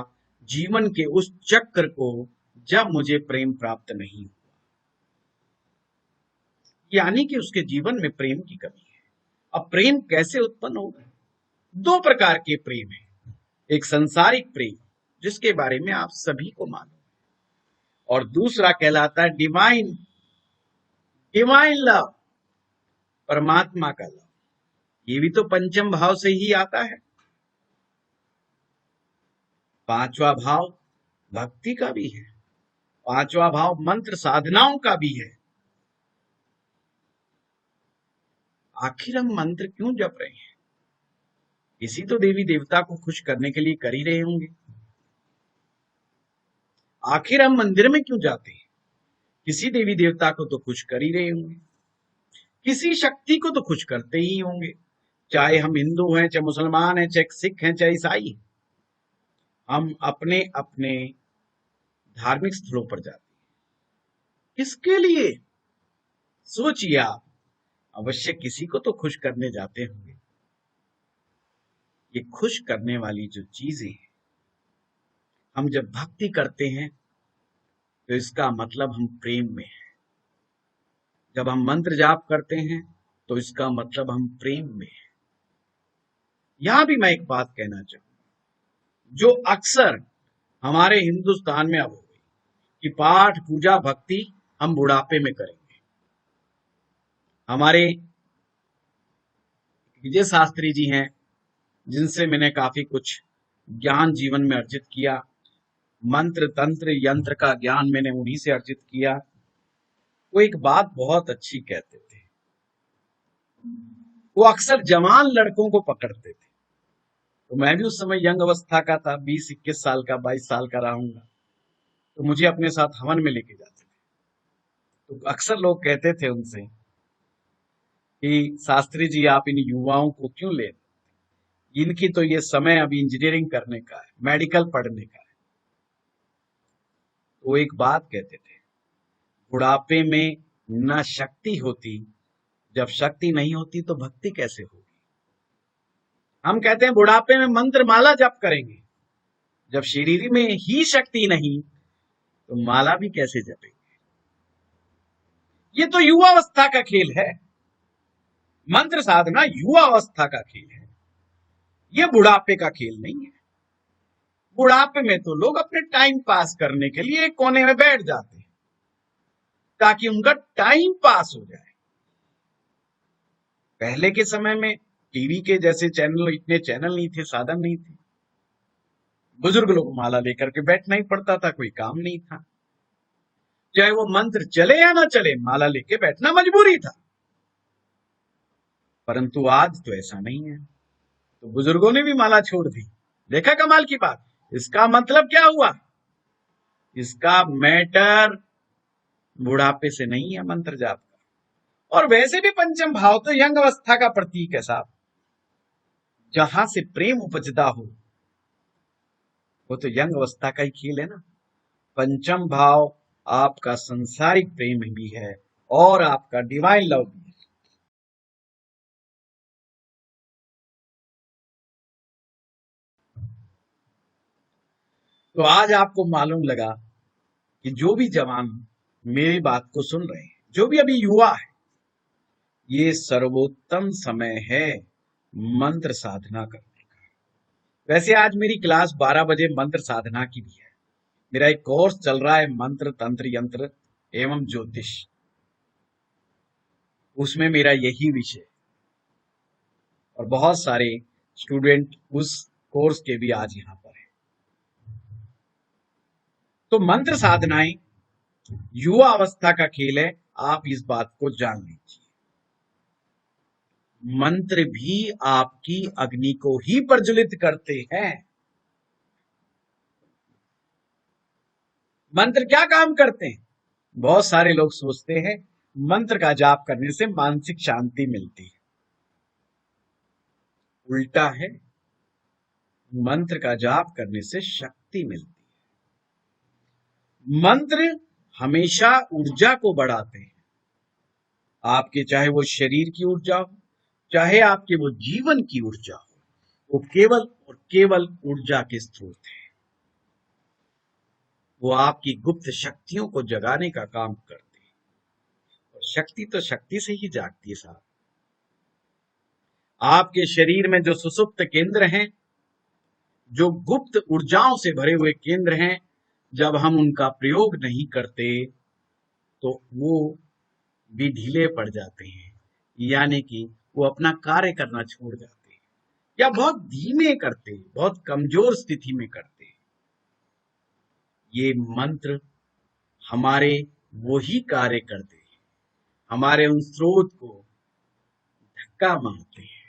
जीवन के उस चक्र को जब मुझे प्रेम प्राप्त नहीं हुआ। यानी कि उसके जीवन में प्रेम की कमी है। अब प्रेम कैसे उत्पन्न होगा? 2 प्रकार के प्रेम है। एक संसारिक प्रेम जिसके बारे में आप सभी को मालूम है, और दूसरा कहलाता है डिवाइन लव, परमात्मा का लव। ये भी तो पंचम भाव से ही आता है। 5वां भाव भक्ति का भी है, 5वां भाव मंत्र साधनाओं का भी है। आखिर हम मंत्र क्यों जप रहे हैं? किसी तो देवी देवता को खुश करने के लिए कर ही रहे होंगे। आखिर हम मंदिर में क्यों जाते हैं? किसी देवी देवता को तो खुश कर ही रहे होंगे, किसी शक्ति को तो खुश करते ही होंगे। चाहे हम हिंदू हैं, चाहे मुसलमान हैं, चाहे सिख हैं, चाहे ईसाई हैं, हम अपने अपने धार्मिक स्थलों पर जाते हैं। किसके लिए? सोचिए आप, अवश्य किसी को तो खुश करने जाते होंगे। ये खुश करने वाली जो चीजें हैं, हम जब भक्ति करते हैं तो इसका मतलब हम प्रेम में हैं। जब हम मंत्र जाप करते हैं तो इसका मतलब हम प्रेम में हैं। यहां भी मैं एक बात कहना चाहूंगा, जो अक्सर हमारे हिंदुस्तान में अब हो गई कि पाठ पूजा भक्ति हम बुढ़ापे में करेंगे। हमारे विजय शास्त्री जी हैं, जिनसे मैंने काफी कुछ ज्ञान जीवन में अर्जित किया। मंत्र तंत्र यंत्र का ज्ञान मैंने उन्हीं से अर्जित किया। वो एक बात बहुत अच्छी कहते थे, वो अक्सर जवान लड़कों को पकड़ते थे। तो मैं भी उस समय यंग अवस्था का था, 20-21 साल का, 22 साल का रहूंगा, तो मुझे अपने साथ हवन में लेके जाते थे। तो अक्सर लोग कहते थे उनसे कि शास्त्री जी आप इन युवाओं को क्यों ले, इनकी तो ये समय अभी इंजीनियरिंग करने का है, मेडिकल पढ़ने का है। वो एक बात कहते थे, बुढ़ापे में न शक्ति होती, जब शक्ति नहीं होती तो भक्ति कैसे होगी। हम कहते हैं बुढ़ापे में मंत्र माला जप करेंगे, जब शरीर में ही शक्ति नहीं तो माला भी कैसे जपेंगे। ये तो युवावस्था का खेल है, मंत्र साधना युवावस्था का खेल है, ये बुढ़ापे का खेल नहीं है। बुढ़ापे में तो लोग अपने टाइम पास करने के लिए एक कोने में बैठ जाते हैं ताकि उनका टाइम पास हो जाए। पहले के समय में टीवी के जैसे चैनल, इतने चैनल नहीं थे, साधन नहीं थे। बुजुर्ग लोग माला लेकर के बैठना ही पड़ता था, कोई काम नहीं था। चाहे वो मंत्र चले या ना चले, माला लेके बैठना मजबूरी था। परंतु आज तो ऐसा नहीं है, तो बुजुर्गों ने भी माला छोड़ दी। देखा कमाल की बात। इसका मतलब क्या हुआ? इसका मैटर बुढ़ापे से नहीं है मंत्र जाप का। और वैसे भी पंचम भाव तो यंग अवस्था का प्रतीक है साहब, जहां से प्रेम उपजता हो वो तो यंग अवस्था का ही खेल है ना। पंचम भाव आपका संसारिक प्रेम भी है और आपका डिवाइन लव भी है। तो आज आपको मालूम लगा कि जो भी जवान मेरी बात को सुन रहे हैं, जो भी अभी युवा है, ये सर्वोत्तम समय है मंत्र साधना करने का। वैसे आज मेरी क्लास 12 बजे मंत्र साधना की भी है। मेरा एक कोर्स चल रहा है मंत्र तंत्र यंत्र एवं ज्योतिष, उसमें मेरा यही विषय और बहुत सारे स्टूडेंट उस कोर्स के भी आज यहाँ पर है। तो मंत्र साधनाएं युवा अवस्था का खेल है, आप इस बात को जान लीजिए। मंत्र भी आपकी अग्नि को ही प्रज्वलित करते हैं। मंत्र क्या काम करते हैं? बहुत सारे लोग सोचते हैं मंत्र का जाप करने से मानसिक शांति मिलती है। उल्टा है, मंत्र का जाप करने से शक्ति मिलती है। मंत्र हमेशा ऊर्जा को बढ़ाते हैं। आपके चाहे वो शरीर की ऊर्जा हो, चाहे आपके वो जीवन की ऊर्जा हो, वो केवल और केवल ऊर्जा के स्रोत है। वो आपकी गुप्त शक्तियों को जगाने का काम करते हैं, और शक्ति तो शक्ति से ही जागती है साहब। आपके शरीर में जो सुसुप्त केंद्र हैं, जो गुप्त ऊर्जाओं से भरे हुए केंद्र हैं, जब हम उनका प्रयोग नहीं करते तो वो भी ढीले पड़ जाते हैं, यानी कि वो अपना कार्य करना छोड़ जाते हैं या बहुत धीमे करते हैं, बहुत कमजोर स्थिति में करते हैं। ये मंत्र हमारे वही कार्य करते हैं, हमारे उन स्रोत को धक्का मारते हैं,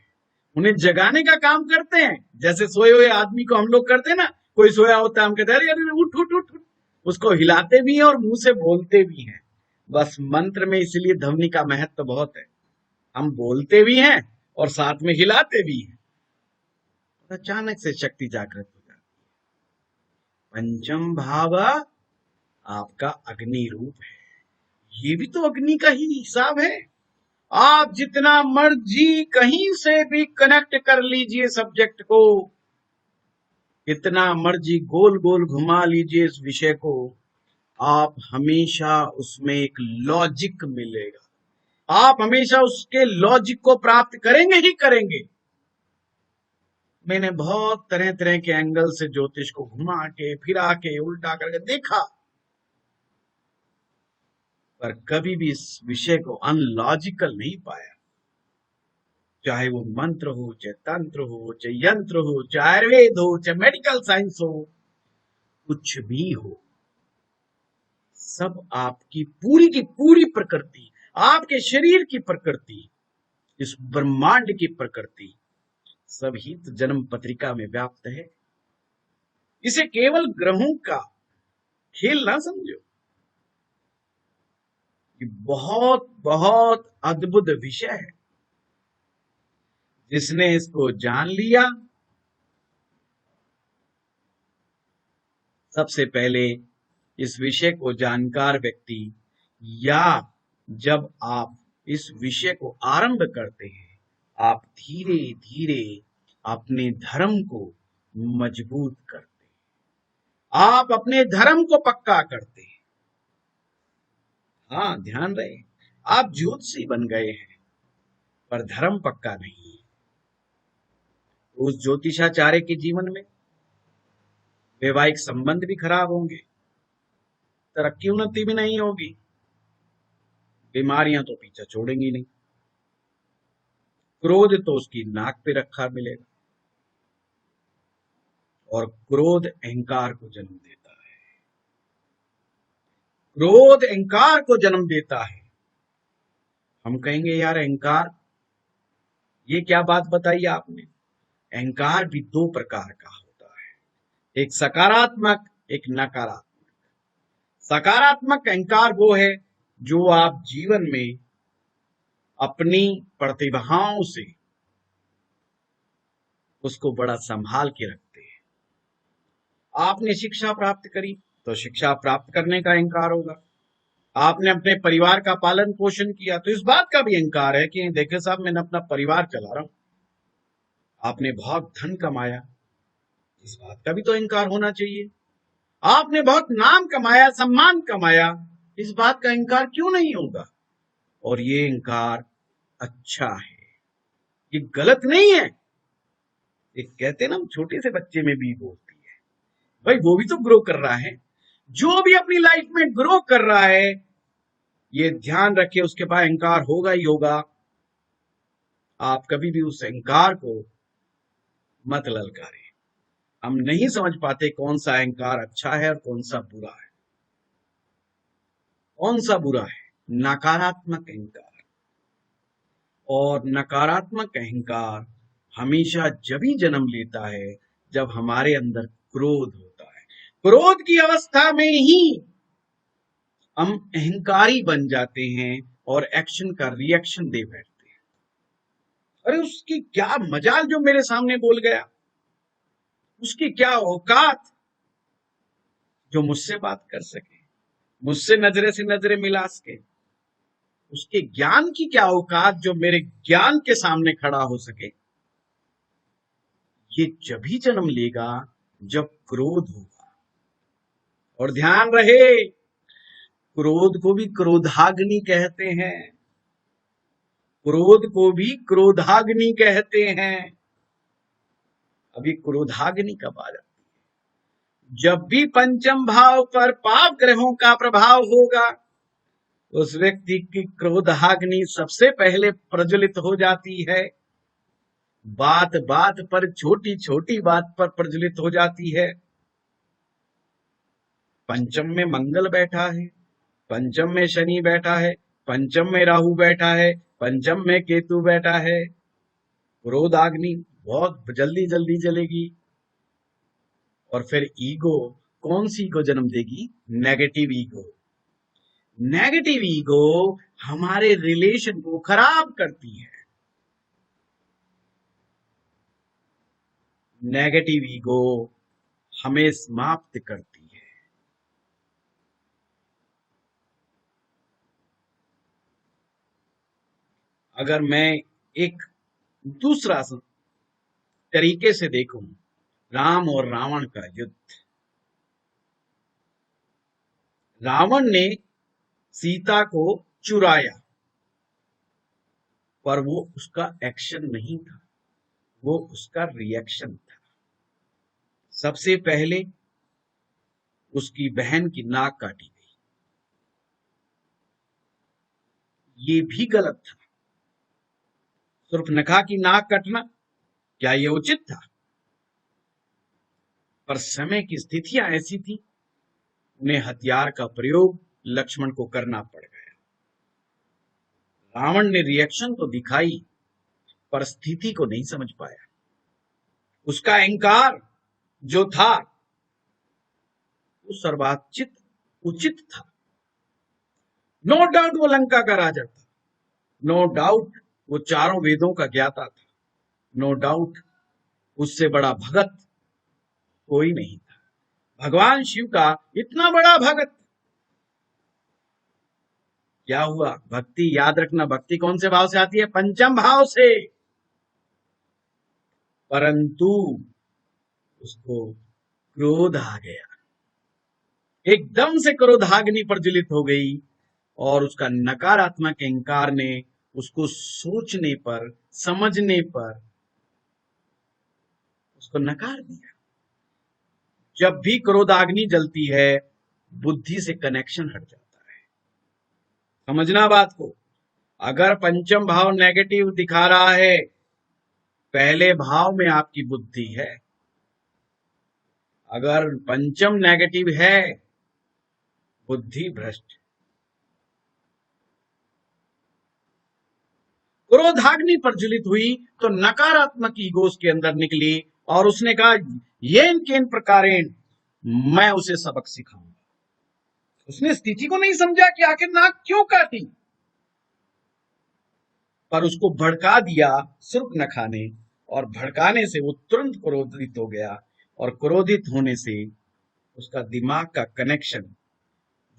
उन्हें जगाने का काम करते हैं। जैसे सोए हुए आदमी को हम लोग करते हैं ना, कोई सोया होता है, हम कहते हैं अरे उठ उठ उठ उठ, उसको हिलाते भी हैं और मुंह से बोलते भी हैं। बस मंत्र में इसलिए ध्वनि का महत्व बहुत है, हम बोलते भी हैं और साथ में हिलाते भी हैं, अचानक से शक्ति जागृत हो जाती है। पंचम भाव आपका अग्नि रूप है, ये भी तो अग्नि का ही हिसाब है। आप जितना मर्जी कहीं से भी कनेक्ट कर लीजिए सब्जेक्ट को, इतना मर्जी गोल गोल घुमा लीजिए इस विषय को, आप हमेशा उसमें एक लॉजिक मिलेगा। आप हमेशा उसके लॉजिक को प्राप्त करेंगे ही करेंगे। मैंने बहुत तरह तरह के एंगल से ज्योतिष को घुमा के फिरा के उल्टा करके देखा, पर कभी भी इस विषय को अनलॉजिकल नहीं पाया। चाहे वो मंत्र हो, चाहे तंत्र हो, चाहे यंत्र हो, चाहे आयुर्वेद हो, चाहे मेडिकल साइंस हो, कुछ भी हो, सब आपकी पूरी की पूरी प्रकृति, आपके शरीर की प्रकृति, इस ब्रह्मांड की प्रकृति, सभी तो जन्म पत्रिका में व्याप्त है। इसे केवल ग्रहों का खेल ना समझो, ये बहुत बहुत अद्भुत विषय है। जिसने इसको जान लिया, सबसे पहले इस विषय को जानकार व्यक्ति, या जब आप इस विषय को आरंभ करते हैं, आप धीरे धीरे अपने धर्म को मजबूत करते हैं, आप अपने धर्म को पक्का करते हैं। हाँ, ध्यान रहे, आप ज्योतिषी बन गए हैं पर धर्म पक्का नहीं है। उस ज्योतिषाचार्य के जीवन में वैवाहिक संबंध भी खराब होंगे, तरक्की उन्नति भी नहीं होगी, बीमारियां तो पीछा छोड़ेंगी नहीं, क्रोध तो उसकी नाक पे रखा मिलेगा, और क्रोध अहंकार को जन्म देता है। क्रोध अहंकार को जन्म देता है। हम कहेंगे यार अहंकार, ये क्या बात बताई आपने? अहंकार भी दो प्रकार का होता है, एक सकारात्मक, एक नकारात्मक। सकारात्मक अहंकार वो है जो आप जीवन में अपनी प्रतिभाओं से उसको बड़ा संभाल के रखते हैं। आपने शिक्षा प्राप्त करी तो शिक्षा प्राप्त करने का अहंकार होगा, आपने अपने परिवार का पालन पोषण किया तो इस बात का भी अहंकार है कि देखिए साहब, मैंने अपना परिवार चला रहा हूं। आपने बहुत धन कमाया, इस बात का भी तो अहंकार होना चाहिए। आपने बहुत नाम कमाया, सम्मान कमाया, इस बात का इंकार क्यों नहीं होगा? और ये इंकार अच्छा है, ये गलत नहीं है। एक कहते हैं ना, हम छोटे से बच्चे में भी होती है, भाई वो भी तो ग्रो कर रहा है। जो भी अपनी लाइफ में ग्रो कर रहा है, ये ध्यान रखिए, उसके पास अहंकार होगा ही होगा। आप कभी भी उस अहंकार को मत ललकारें। हम नहीं समझ पाते कौन सा अहंकार अच्छा है और कौन सा बुरा है। कौन सा बुरा है? नकारात्मक अहंकार। और नकारात्मक अहंकार हमेशा जब ही जन्म लेता है जब हमारे अंदर क्रोध होता है। क्रोध की अवस्था में ही हम अहंकारी बन जाते हैं और एक्शन का रिएक्शन दे बैठते हैं। अरे उसकी क्या मजाल जो मेरे सामने बोल गया, उसकी क्या औकात जो मुझसे बात कर सके, मुझसे नजरे से नजरे मिला सके, उसके ज्ञान की क्या औकात जो मेरे ज्ञान के सामने खड़ा हो सके। ये जब ही जन्म लेगा जब क्रोध होगा। और ध्यान रहे, क्रोध को भी क्रोधाग्नि कहते हैं। क्रोध को भी क्रोधाग्नि कहते हैं। अभी क्रोधाग्नि कब आ जाती है? जब भी पंचम भाव पर पाप ग्रहों का प्रभाव होगा, उस व्यक्ति की क्रोधाग्नि सबसे पहले प्रज्वलित हो जाती है। बात बात पर, छोटी छोटी बात पर प्रज्वलित हो जाती है। पंचम में मंगल बैठा है, पंचम में शनि बैठा है, पंचम में राहु बैठा है, पंचम में केतु बैठा है। क्रोधाग्नि बहुत जल्दी जल्दी जलेगी। और फिर ईगो, कौन सी ईगो जन्म देगी? Negative ego. नेगेटिव ईगो हमारे रिलेशन को खराब करती है। नेगेटिव ईगो हमें समाप्त करती है। अगर मैं एक दूसरा तरीके से देखूं, राम और रावण का युद्ध। रावण ने सीता को चुराया, पर वो उसका एक्शन नहीं था, वो उसका रिएक्शन था। सबसे पहले उसकी बहन की नाक काटी गई, ये भी गलत था। सूर्पनखा की नाक कटना, क्या ये उचित था? पर समय की स्थितियां ऐसी थी, उन्हें हथियार का प्रयोग लक्ष्मण को करना पड़ गया। रावण ने रिएक्शन तो दिखाई, पर स्थिति को नहीं समझ पाया। उसका अहंकार जो था वो सर्वाचित उचित था। नो डाउट वो लंका का राजा था, नो डाउट वो चारों वेदों का ज्ञाता था, नो डाउट उससे बड़ा भगत कोई नहीं था। भगवान शिव का इतना बड़ा भगत। क्या हुआ? भक्ति, याद रखना, भक्ति कौन से भाव से आती है? पंचम भाव से। परंतु उसको क्रोध आ गया, एकदम से क्रोधाग्नि प्रज्वलित हो गई और उसका नकारात्मक अहंकार ने उसको सोचने पर, समझने पर उसको नकार दिया। जब भी क्रोधाग्नि जलती है, बुद्धि से कनेक्शन हट जाता है। समझना बात को। अगर पंचम भाव नेगेटिव दिखा रहा है, पहले भाव में आपकी बुद्धि है। अगर पंचम नेगेटिव है, बुद्धि भ्रष्ट। क्रोधाग्नि प्रज्वलित हुई तो नकारात्मक ईगो उसके अंदर निकली और उसने कहा, येन केन प्रकारेण मैं उसे सबक सिखाऊंगा। उसने स्थिति को नहीं समझा कि आखिर नाक क्यों काटी, पर उसको भड़का दिया सूर्पनखा ने, और भड़काने से वो तुरंत क्रोधित हो गया। और क्रोधित होने से उसका दिमाग का कनेक्शन,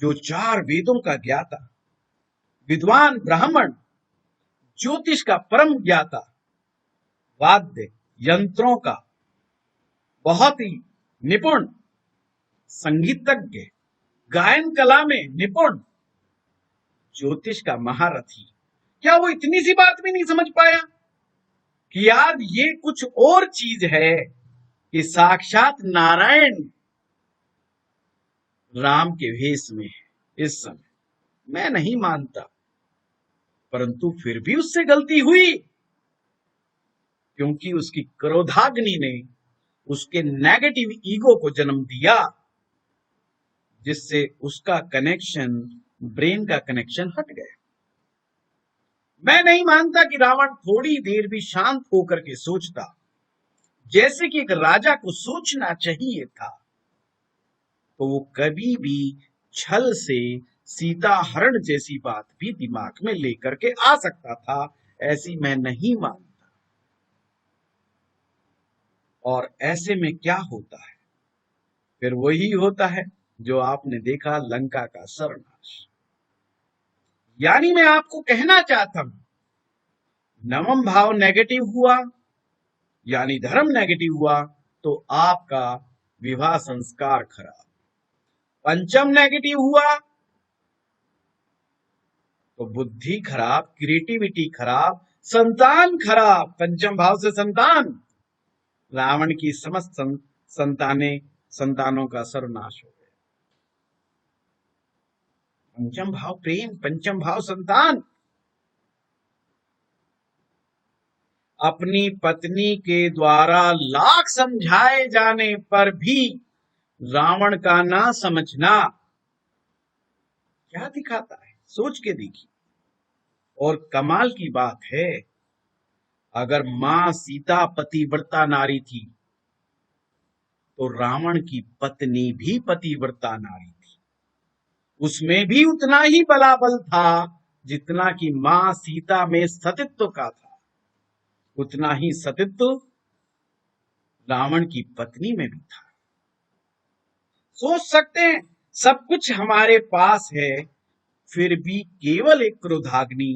जो चार वेदों का ज्ञाता, विद्वान ब्राह्मण, ज्योतिष का परम ज्ञाता, वाद्य यंत्रों का बहुत ही निपुण, संगीतज्ञ, गायन कला में निपुण, ज्योतिष का महारथी, क्या वो इतनी सी बात भी नहीं समझ पाया कि यार ये कुछ और चीज है कि साक्षात नारायण राम के भेष में है इस समय? मैं नहीं मानता, परंतु फिर भी उससे गलती हुई, क्योंकि उसकी क्रोधाग्नि ने उसके नेगेटिव ईगो को जन्म दिया, जिससे उसका कनेक्शन, ब्रेन का कनेक्शन हट गया। मैं नहीं मानता कि रावण थोड़ी देर भी शांत होकर के सोचता, जैसे कि एक राजा को सोचना चाहिए था, तो वो कभी भी छल से सीता हरण जैसी बात भी दिमाग में लेकर के आ सकता था। ऐसी मैं नहीं मानता। और ऐसे में क्या होता है? फिर वही होता है जो आपने देखा, लंका का सर्वनाश। यानी मैं आपको कहना चाहता हूं, नवम भाव नेगेटिव हुआ यानी धर्म नेगेटिव हुआ तो आपका विवाह संस्कार खराब। पंचम नेगेटिव हुआ तो बुद्धि खराब, क्रिएटिविटी खराब, संतान खराब। पंचम भाव से संतान, रावण की समस्त संतानों का सर्वनाश हो गया। पंचम भाव प्रेम, पंचम भाव संतान। अपनी पत्नी के द्वारा लाख समझाए जाने पर भी रावण का ना समझना क्या दिखाता है? सोच के देखिए। और कमाल की बात है, अगर मां सीता पतिव्रता नारी थी तो रावण की पत्नी भी पतिव्रता नारी थी। उसमें भी उतना ही बलाबल था जितना कि मां सीता में सतीत्व का था, उतना ही सतीत्व रावण की पत्नी में भी था। सोच सकते हैं, सब कुछ हमारे पास है, फिर भी केवल एक क्रोधाग्नि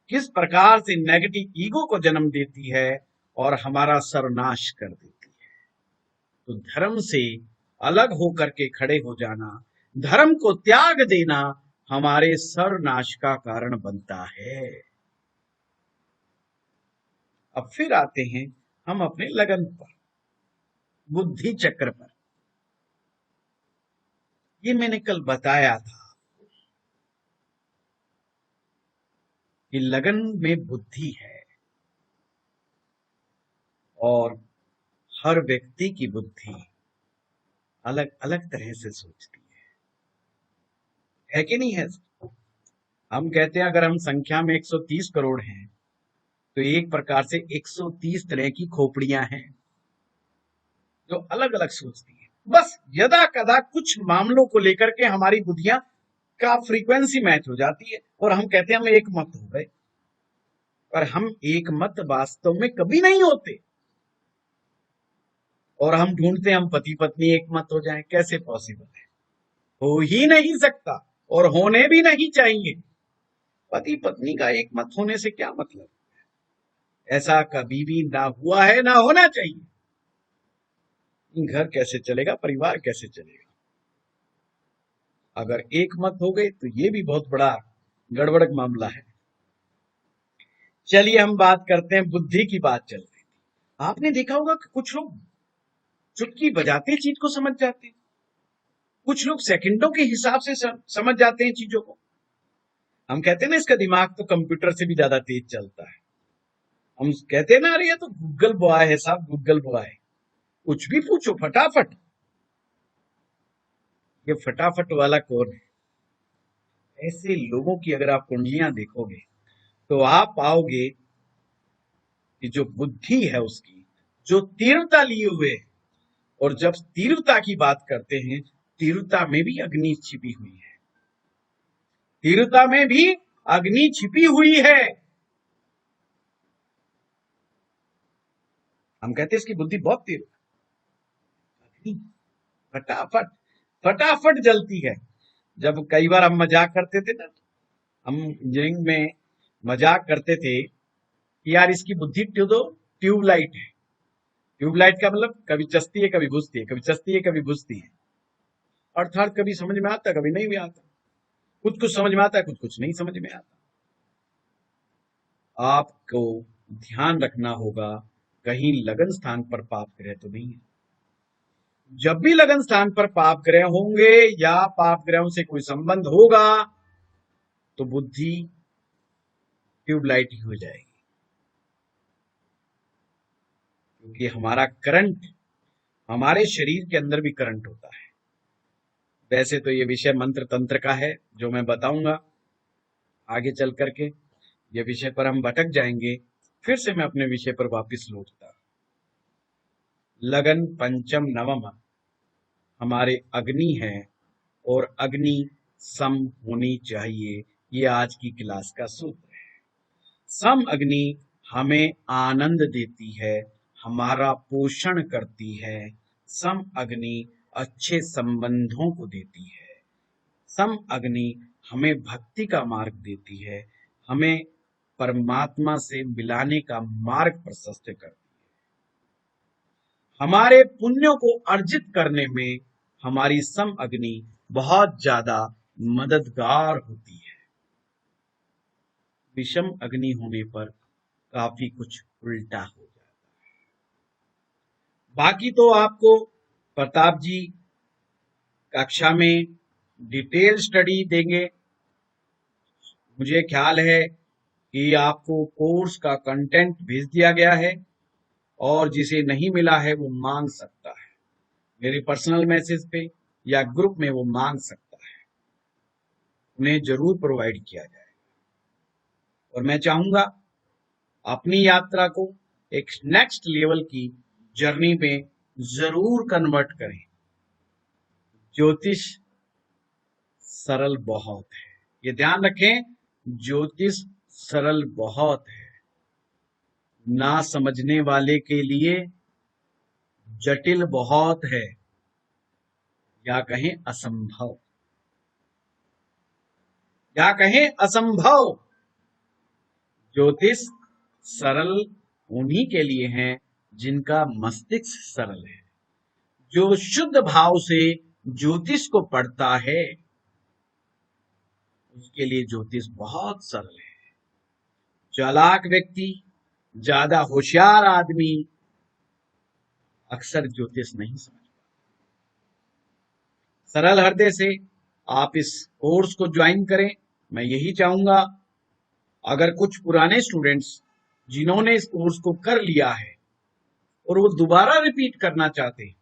किस प्रकार से नेगेटिव ईगो को जन्म देती है और हमारा सर्वनाश कर देती है। तो धर्म से अलग होकर के खड़े हो जाना, धर्म को त्याग देना हमारे सर्वनाश का कारण बनता है। अब फिर आते हैं हम अपने लगन पर, बुद्धि चक्र पर। ये मैंने कल बताया था कि लगन में बुद्धि है और हर व्यक्ति की बुद्धि अलग अलग तरह से सोचती है कि नहीं है? हम कहते हैं अगर हम संख्या में 130 करोड़ हैं तो एक प्रकार से 130 तरह की खोपड़ियां हैं जो अलग अलग सोचती है। बस यदा कदा कुछ मामलों को लेकर के हमारी बुद्धियां का फ्रीक्वेंसी मैच हो जाती है और हम कहते हैं हम एक मत हो गए, पर हम एक मत वास्तव में कभी नहीं होते। और हम ढूंढते हैं हम पति पत्नी एक मत हो जाएं। कैसे पॉसिबल है? हो ही नहीं सकता और होने भी नहीं चाहिए। पति पत्नी का एक मत होने से क्या मतलब? ऐसा कभी भी ना हुआ है, ना होना चाहिए। घर कैसे चलेगा, परिवार कैसे चलेगा? अगर एक मत हो गए तो ये भी बहुत बड़ा गड़बड़ मामला है। चलिए हम बात करते हैं, बुद्धि की बात चल रही थी। आपने देखा होगा कि कुछ लोग चुटकी बजाते चीज को समझ जाते हैं, कुछ लोग सेकंडों के हिसाब से समझ जाते हैं चीजों को। हम कहते हैं ना इसका दिमाग तो कंप्यूटर से भी ज्यादा तेज चलता है। हम कहते हैं ना अरे ये तो गूगल बॉय है साहब, गूगल बॉय, कुछ भी पूछो फटाफट। ये फटाफट वाला कौन है? ऐसे लोगों की अगर आप कुंडलियां देखोगे तो आप पाओगे कि जो बुद्धि है उसकी, जो तीव्रता लिए हुए, और जब तीव्रता की बात करते हैं, तीव्रता में भी अग्नि छिपी हुई है, तीव्रता में भी अग्नि छिपी हुई है। हम कहते हैं इसकी बुद्धि बहुत तीव्र, अग्नि फटाफट फटाफट जलती है। जब कई बार हम मजाक करते थे ना, हम इंजीनियरिंग में मजाक करते थे कि यार इसकी बुद्धि ट्यूबलाइट है। ट्यूबलाइट का मतलब कभी चसती है कभी बुझती है, कभी चसती है कभी बुझती है। अर्थात कभी समझ में आता, कभी नहीं भी आता, कुछ कुछ समझ में आता है, कुछ कुछ नहीं समझ में आता। आपको ध्यान रखना होगा कहीं लगन स्थान पर पाप ग्रह तो नहीं है। जब भी लगन स्थान पर पाप ग्रह होंगे या पाप ग्रहों से कोई संबंध होगा तो बुद्धि ट्यूबलाइट ही हो जाएगी, क्योंकि हमारा करंट, हमारे शरीर के अंदर भी करंट होता है। वैसे तो ये विषय मंत्र तंत्र का है जो मैं बताऊंगा आगे चल करके, ये विषय पर हम भटक जाएंगे, फिर से मैं अपने विषय पर वापस लौटता। लगन पंचम नवम हमारे अग्नि है और अग्नि सम होनी चाहिए, ये आज की क्लास का सूत्र है। सम अग्नि हमें आनंद देती है, हमारा पोषण करती है। सम अग्नि अच्छे संबंधों को देती है। सम अग्नि हमें भक्ति का मार्ग देती है, हमें परमात्मा से मिलाने का मार्ग प्रशस्त करती है। हमारे पुण्यों को अर्जित करने में हमारी सम अग्नि बहुत ज्यादा मददगार होती है। विषम अग्नि होने पर काफी कुछ उल्टा हो जाता है। बाकी तो आपको प्रताप जी कक्षा में डिटेल स्टडी देंगे। मुझे ख्याल है कि आपको कोर्स का कंटेंट भेज दिया गया है और जिसे नहीं मिला है वो मांग सकता है, मेरे पर्सनल मैसेज पे या ग्रुप में वो मांग सकता है, उन्हें जरूर प्रोवाइड किया जाएगा। और मैं चाहूंगा अपनी यात्रा को एक नेक्स्ट लेवल की जर्नी में जरूर कन्वर्ट करें। ज्योतिष सरल बहुत है, ये ध्यान रखें, ज्योतिष सरल बहुत है, ना समझने वाले के लिए जटिल बहुत है, या कहें असंभव, या कहें असंभव। ज्योतिष सरल उन्हीं के लिए है जिनका मस्तिष्क सरल है। जो शुद्ध भाव से ज्योतिष को पढ़ता है उसके लिए ज्योतिष बहुत सरल है। चालाक व्यक्ति, ज्यादा होशियार आदमी अक्सर ज्योतिष नहीं समझ पाता। सरल हृदय से आप इस कोर्स को ज्वाइन करें। मैं यही चाहूंगा, अगर कुछ पुराने स्टूडेंट्स जिन्होंने इस कोर्स को कर लिया है और वो दोबारा रिपीट करना चाहते हैं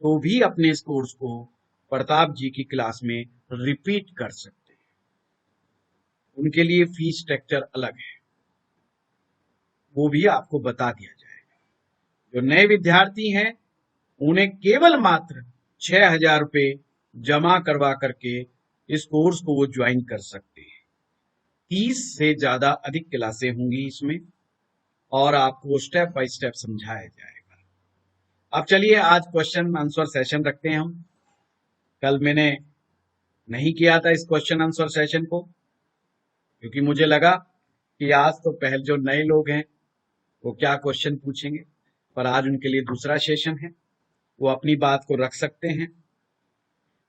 तो भी अपने इस कोर्स को प्रताप जी की क्लास में रिपीट कर सकते हैं। उनके लिए फीस स्ट्रक्चर अलग है, वो भी आपको बता दिया जाएगा। जो नए विद्यार्थी हैं उन्हें केवल मात्र 6,000 रुपये जमा करवा करके इस कोर्स को वो ज्वाइन कर सकते हैं। 30 से ज्यादा अधिक क्लासें होंगी इसमें और आपको स्टेप बाय स्टेप समझाया जाएगा। अब चलिए आज क्वेश्चन आंसर सेशन रखते हैं हम। कल मैंने नहीं किया था इस क्वेश्चन आंसर सेशन को, क्योंकि मुझे लगा कि आज तो पहले जो नए लोग हैं वो क्या क्वेश्चन पूछेंगे, पर आज उनके लिए दूसरा सेशन है, वो अपनी बात को रख सकते हैं।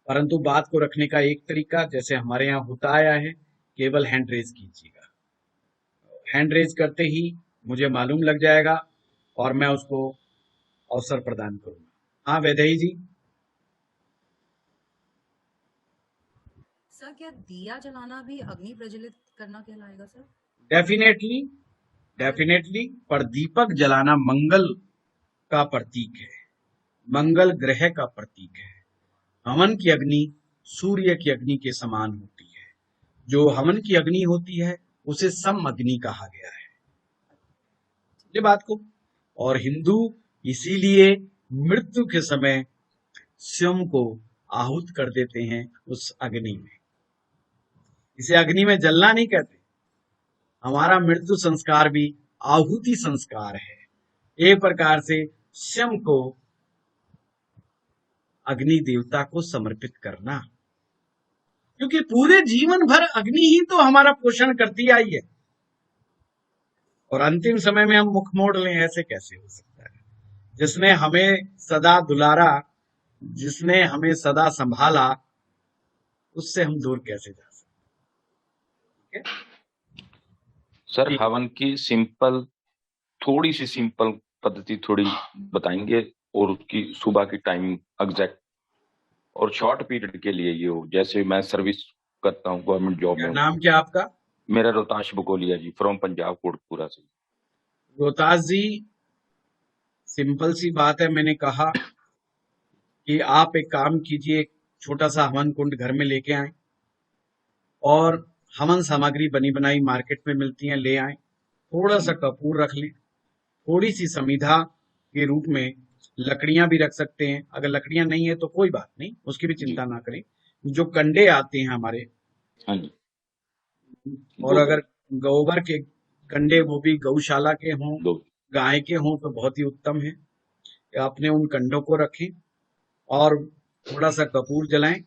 परंतु बात को रखने का एक तरीका जैसे हमारे यहाँ होता आया है, केवल हैंड रेज कीजिएगा। हैंड रेज करते ही मुझे मालूम लग जाएगा और मैं उसको अवसर प्रदान करूंगा। हाँ वैदेही जी। सर क्या दिया जलाना भी अग्नि प्रज्वलित करना कहलाएगा सर? Definitely, definitely. पर दीपक जलाना मंगल का प्रतीक है, मंगल ग्रह का प्रतीक है। हवन की अग्नि सूर्य की अग्नि के समान होती है। जो हवन की अग्नि होती है उसे सम अग्नि कहा गया है, ये बात को। और हिंदू इसीलिए मृत्यु के समय स्वयं को आहूत कर देते हैं उस अग्नि में। इसे अग्नि में जलना नहीं कहते, हमारा मृत्यु संस्कार भी आहुति संस्कार है, एक प्रकार से स्वयं को अग्नि देवता को समर्पित करना, क्योंकि पूरे जीवन भर अग्नि ही तो हमारा पोषण करती आई है और अंतिम समय में हम मुख मोड़ लें, ऐसे कैसे हो सकता है। जिसने हमें सदा दुलारा, जिसने हमें सदा संभाला, उससे हम दूर कैसे जा सकते हैं? सर जी। हवन की सिंपल, थोड़ी सी सिंपल पद्धति थोड़ी बताएंगे, और उसकी सुबह की टाइमिंग एग्जैक्ट, और शॉर्ट पीरियड के लिए ये हो, जैसे मैं सर्विस करता हूँ, गवर्नमेंट जॉब में हूँ। नाम क्या आपका? मेरा रोहताश बकोलिया जी, फ्रॉम पंजाब कोटपुरा से। रोहतास जी, सिंपल सी बात है। मैंने कहा कि आप एक काम कीजिए, एक छोटा सा हवन कुंड घर में लेके आए और हवन सामग्री बनी बनाई मार्केट में मिलती है, ले आए। थोड़ा सा कपूर रख लें, थोड़ी सी समिधा के रूप में लकड़ियां भी रख सकते हैं। अगर लकड़ियां नहीं है तो कोई बात नहीं, उसकी भी चिंता ना करें। जो कंडे आते हैं हमारे, हाँ जी, और गोबर, अगर गोबर के कंडे, वो भी गौशाला के हों, दो। गाय के हों, तो बहुत ही उत्तम है। आपने उन कंडों को रखें और थोड़ा सा कपूर जलाएं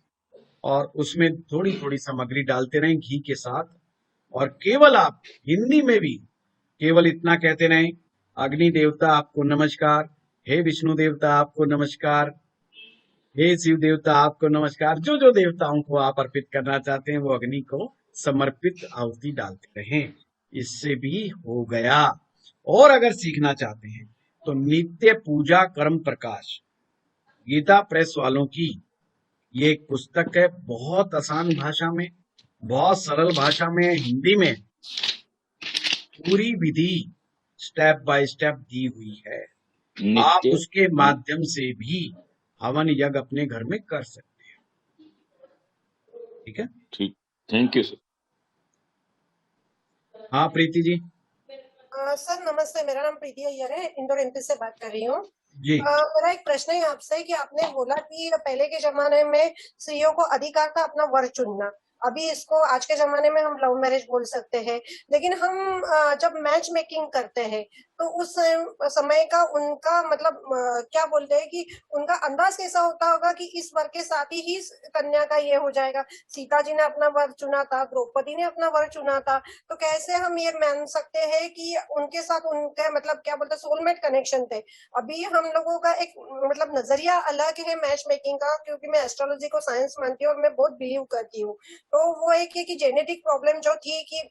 और उसमें थोड़ी थोड़ी सामग्री डालते रहें घी के साथ। और केवल आप हिंदी में भी केवल इतना कहते रहें, अग्नि देवता आपको नमस्कार, हे विष्णु देवता आपको नमस्कार, हे शिव देवता आपको नमस्कार। जो जो देवताओं को आप अर्पित करना चाहते हैं वो अग्नि को समर्पित आहुति डालते रहें। इससे भी हो गया। और अगर सीखना चाहते हैं तो नित्य पूजा कर्म प्रकाश, गीता प्रेस वालों की ये एक पुस्तक है, बहुत आसान भाषा में, बहुत सरल भाषा में, हिंदी में पूरी विधि स्टेप बाय स्टेप दी हुई है। आप नित्य। उसके माध्यम से भी हवन यज्ञ अपने घर में कर सकते हैं। ठीक है? ठीक, थैंक यू सर। हाँ प्रीति जी। सर नमस्ते, मेरा नाम प्रीति अय्यर है, इंदौर एमपी से बात कर रही हूँ। जी। मेरा एक प्रश्न है आपसे कि आपने बोला कि पहले के जमाने में स्त्रियों को अधिकार था अपना वर चुनना, अभी इसको आज के जमाने में हम लव मैरिज बोल सकते हैं। लेकिन हम जब मैच मेकिंग करते हैं तो उस समय का उनका मतलब क्या बोलते हैं कि उनका अंदाज कैसा होता होगा कि इस वर के साथ ही कन्या का ये हो जाएगा। सीता जी ने अपना वर चुना था, द्रौपदी ने अपना वर चुना था, तो कैसे हम ये मान सकते हैं कि उनके साथ उनके मतलब क्या बोलते हैं सोलमेट कनेक्शन थे। अभी हम लोगों का एक मतलब नजरिया अलग है मैच मेकिंग का, क्योंकि मैं एस्ट्रोलॉजी को साइंस मानती हूँ और मैं बहुत बिलीव करती हूँ। तो वो एक है कि जेनेटिक प्रॉब्लम जो थी कि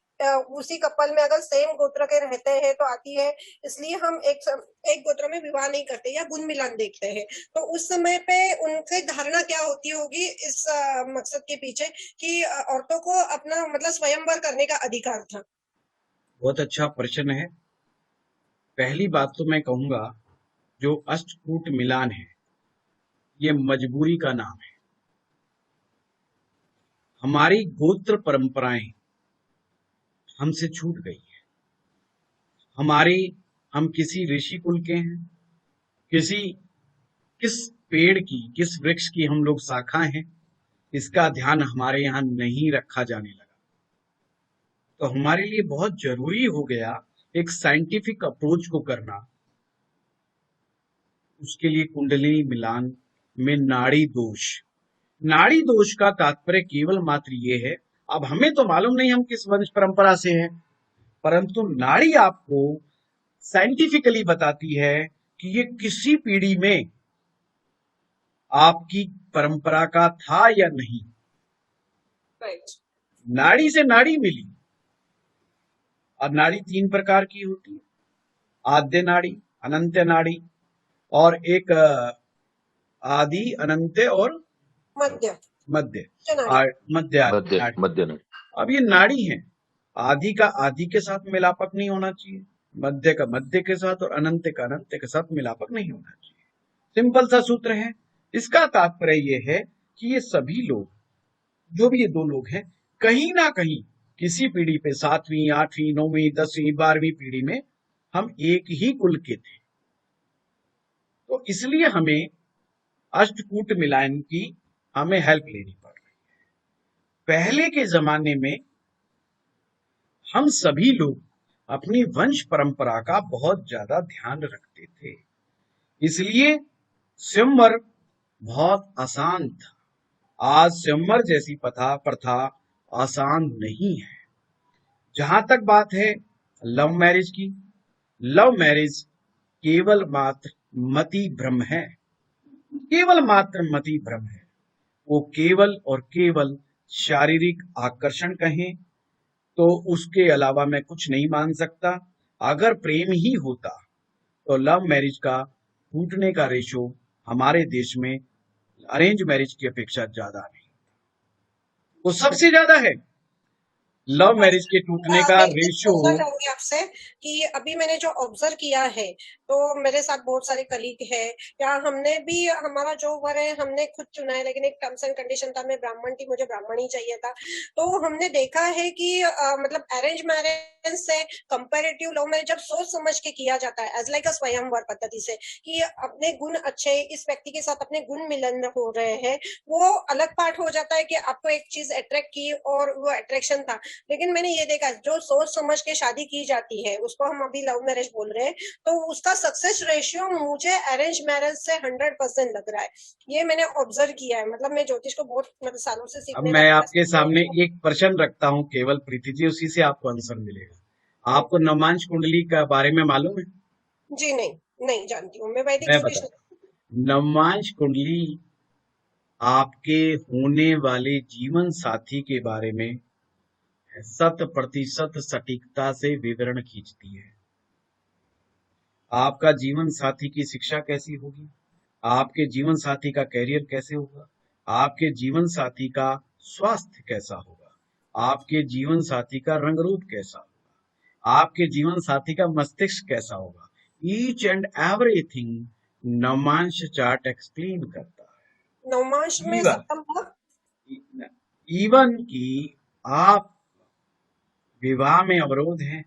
उसी कपल में अगर सेम गोत्र के रहते हैं तो आती है, इसलिए हम एक गोत्र में विवाह नहीं करते या गुण मिलान देखते हैं। तो उस समय पे उनकी धारणा क्या होती होगी इस मकसद के पीछे कि औरतों को अपना मतलब स्वयंवर करने का अधिकार था। बहुत अच्छा प्रश्न है। पहली बात तो मैं कहूंगा, जो अष्टकूट मिलान है ये मजबूरी का नाम है। हमारी गोत्र परंपराएं हमसे छूट गई है। हम किसी ऋषि कुल के हैं, किस पेड़ की, किस वृक्ष की हम लोग शाखा हैं, इसका ध्यान हमारे यहाँ नहीं रखा जाने लगा। तो हमारे लिए बहुत जरूरी हो गया एक साइंटिफिक अप्रोच को करना। उसके लिए कुंडलिनी मिलान में नाड़ी दोष का तात्पर्य केवल मात्र ये है, अब हमें तो मालूम नहीं हम किस वंश परंपरा से हैं, परंतु नाड़ी आपको साइंटिफिकली बताती है कि ये किसी पीढ़ी में आपकी परंपरा का था या नहीं। नाड़ी से नाड़ी मिली। और नाड़ी 3 प्रकार की होती है, आद्य नाड़ी, अनंत नाड़ी और एक आदि, अनंत और मध्य मध्य मध्य नाड़ी। अब ये नाड़ी है, आदि का आदि के साथ मिलापक नहीं होना चाहिए, मध्य का मध्य के साथ और अनंत का अनंत के साथ मिलापक नहीं होना चाहिए। सिंपल सा सूत्र है। इसका तात्पर्य ये है कि ये सभी लोग, जो भी ये 2 लोग हैं, कहीं ना कहीं किसी पीढ़ी पे 7वीं 8वीं 9वीं 10वीं 12वीं पीढ़ी में हम एक ही कुल के थे। तो इसलिए हमें अष्टकूट मिलान की हमें हेल्प लेनी पड़ रही है। पहले के जमाने में हम सभी लोग अपनी वंश परंपरा का बहुत ज्यादा ध्यान रखते थे, इसलिए स्वयंवर बहुत आसान था। आज स्वयंवर जैसी प्रथा आसान नहीं है। जहां तक बात है लव मैरिज की, लव मैरिज केवल मात्र मति भ्रम है। केवल मात्र मति भ्रम है। वो केवल और केवल शारीरिक आकर्षण कहें तो उसके अलावा मैं कुछ नहीं मान सकता। अगर प्रेम ही होता तो लव मैरिज का टूटने का रेशो हमारे देश में अरेंज मैरिज की अपेक्षा ज्यादा नहीं, वो सबसे ज्यादा है। लव मैरिज के टूटने का मैं ये रेशो पूछना चाहूंगी आपसे कि अभी मैंने जो ऑब्जर्व किया है, तो मेरे साथ बहुत सारे कलीग है, या हमने भी हमारा जो वर है हमने खुद चुना है, लेकिन एक टर्म्स एंड कंडीशन था, मैं ब्राह्मण थी, मुझे ब्राह्मण ही चाहिए था। तो हमने देखा है कि मतलब अरेंज मैरिज से कंपैरेटिव लव मैरिज जब सोच समझ के किया जाता है एज लाइक अ स्वयंवर पद्धति से, कि अपने गुण अच्छे, इस व्यक्ति के साथ अपने गुण मिलन हो रहे हैं, वो अलग पार्ट हो जाता है कि आपको एक चीज अट्रैक्ट की और वो अट्रैक्शन था। लेकिन मैंने ये देखा जो सोच समझ के शादी की जाती है उसको हम अभी लव मैरिज बोल रहे हैं, तो उसका सक्सेस रेशियो मुझे अरेंज मैरिज से 100% लग रहा है। ये मैंने ऑब्जर्व किया है, मतलब मैं ज्योतिष को बहुत मतलब सालों से अब सीखने मैं का आपके सामने एक प्रश्न रखता हूं केवल प्रीति जी, उसी से आपको आंसर मिलेगा। आपको नवमांश कुंडली का बारे में मालूम है? जी नहीं, नहीं जानती हूँ मैं वैदिक मैं ज्योतिष। बताता, नवमांश कुंडली आपके होने वाले जीवन साथी के बारे में 100% सटीकता से विवरण खींचती है। आपका जीवन साथी की शिक्षा कैसी होगी, आपके जीवन साथी का कैरियर कैसे होगा, आपके जीवन साथी का स्वास्थ्य कैसा होगा, आपके जीवन साथी का रंग रूप कैसा होगा, आपके जीवन साथी का मस्तिष्क कैसा होगा, ईच एंड एवरीथिंग नवमांश चार्ट एक्सप्लेन करता है। नवमांश में सप्तम भाव, इवन कि आप विवाह में अवरोध हैं,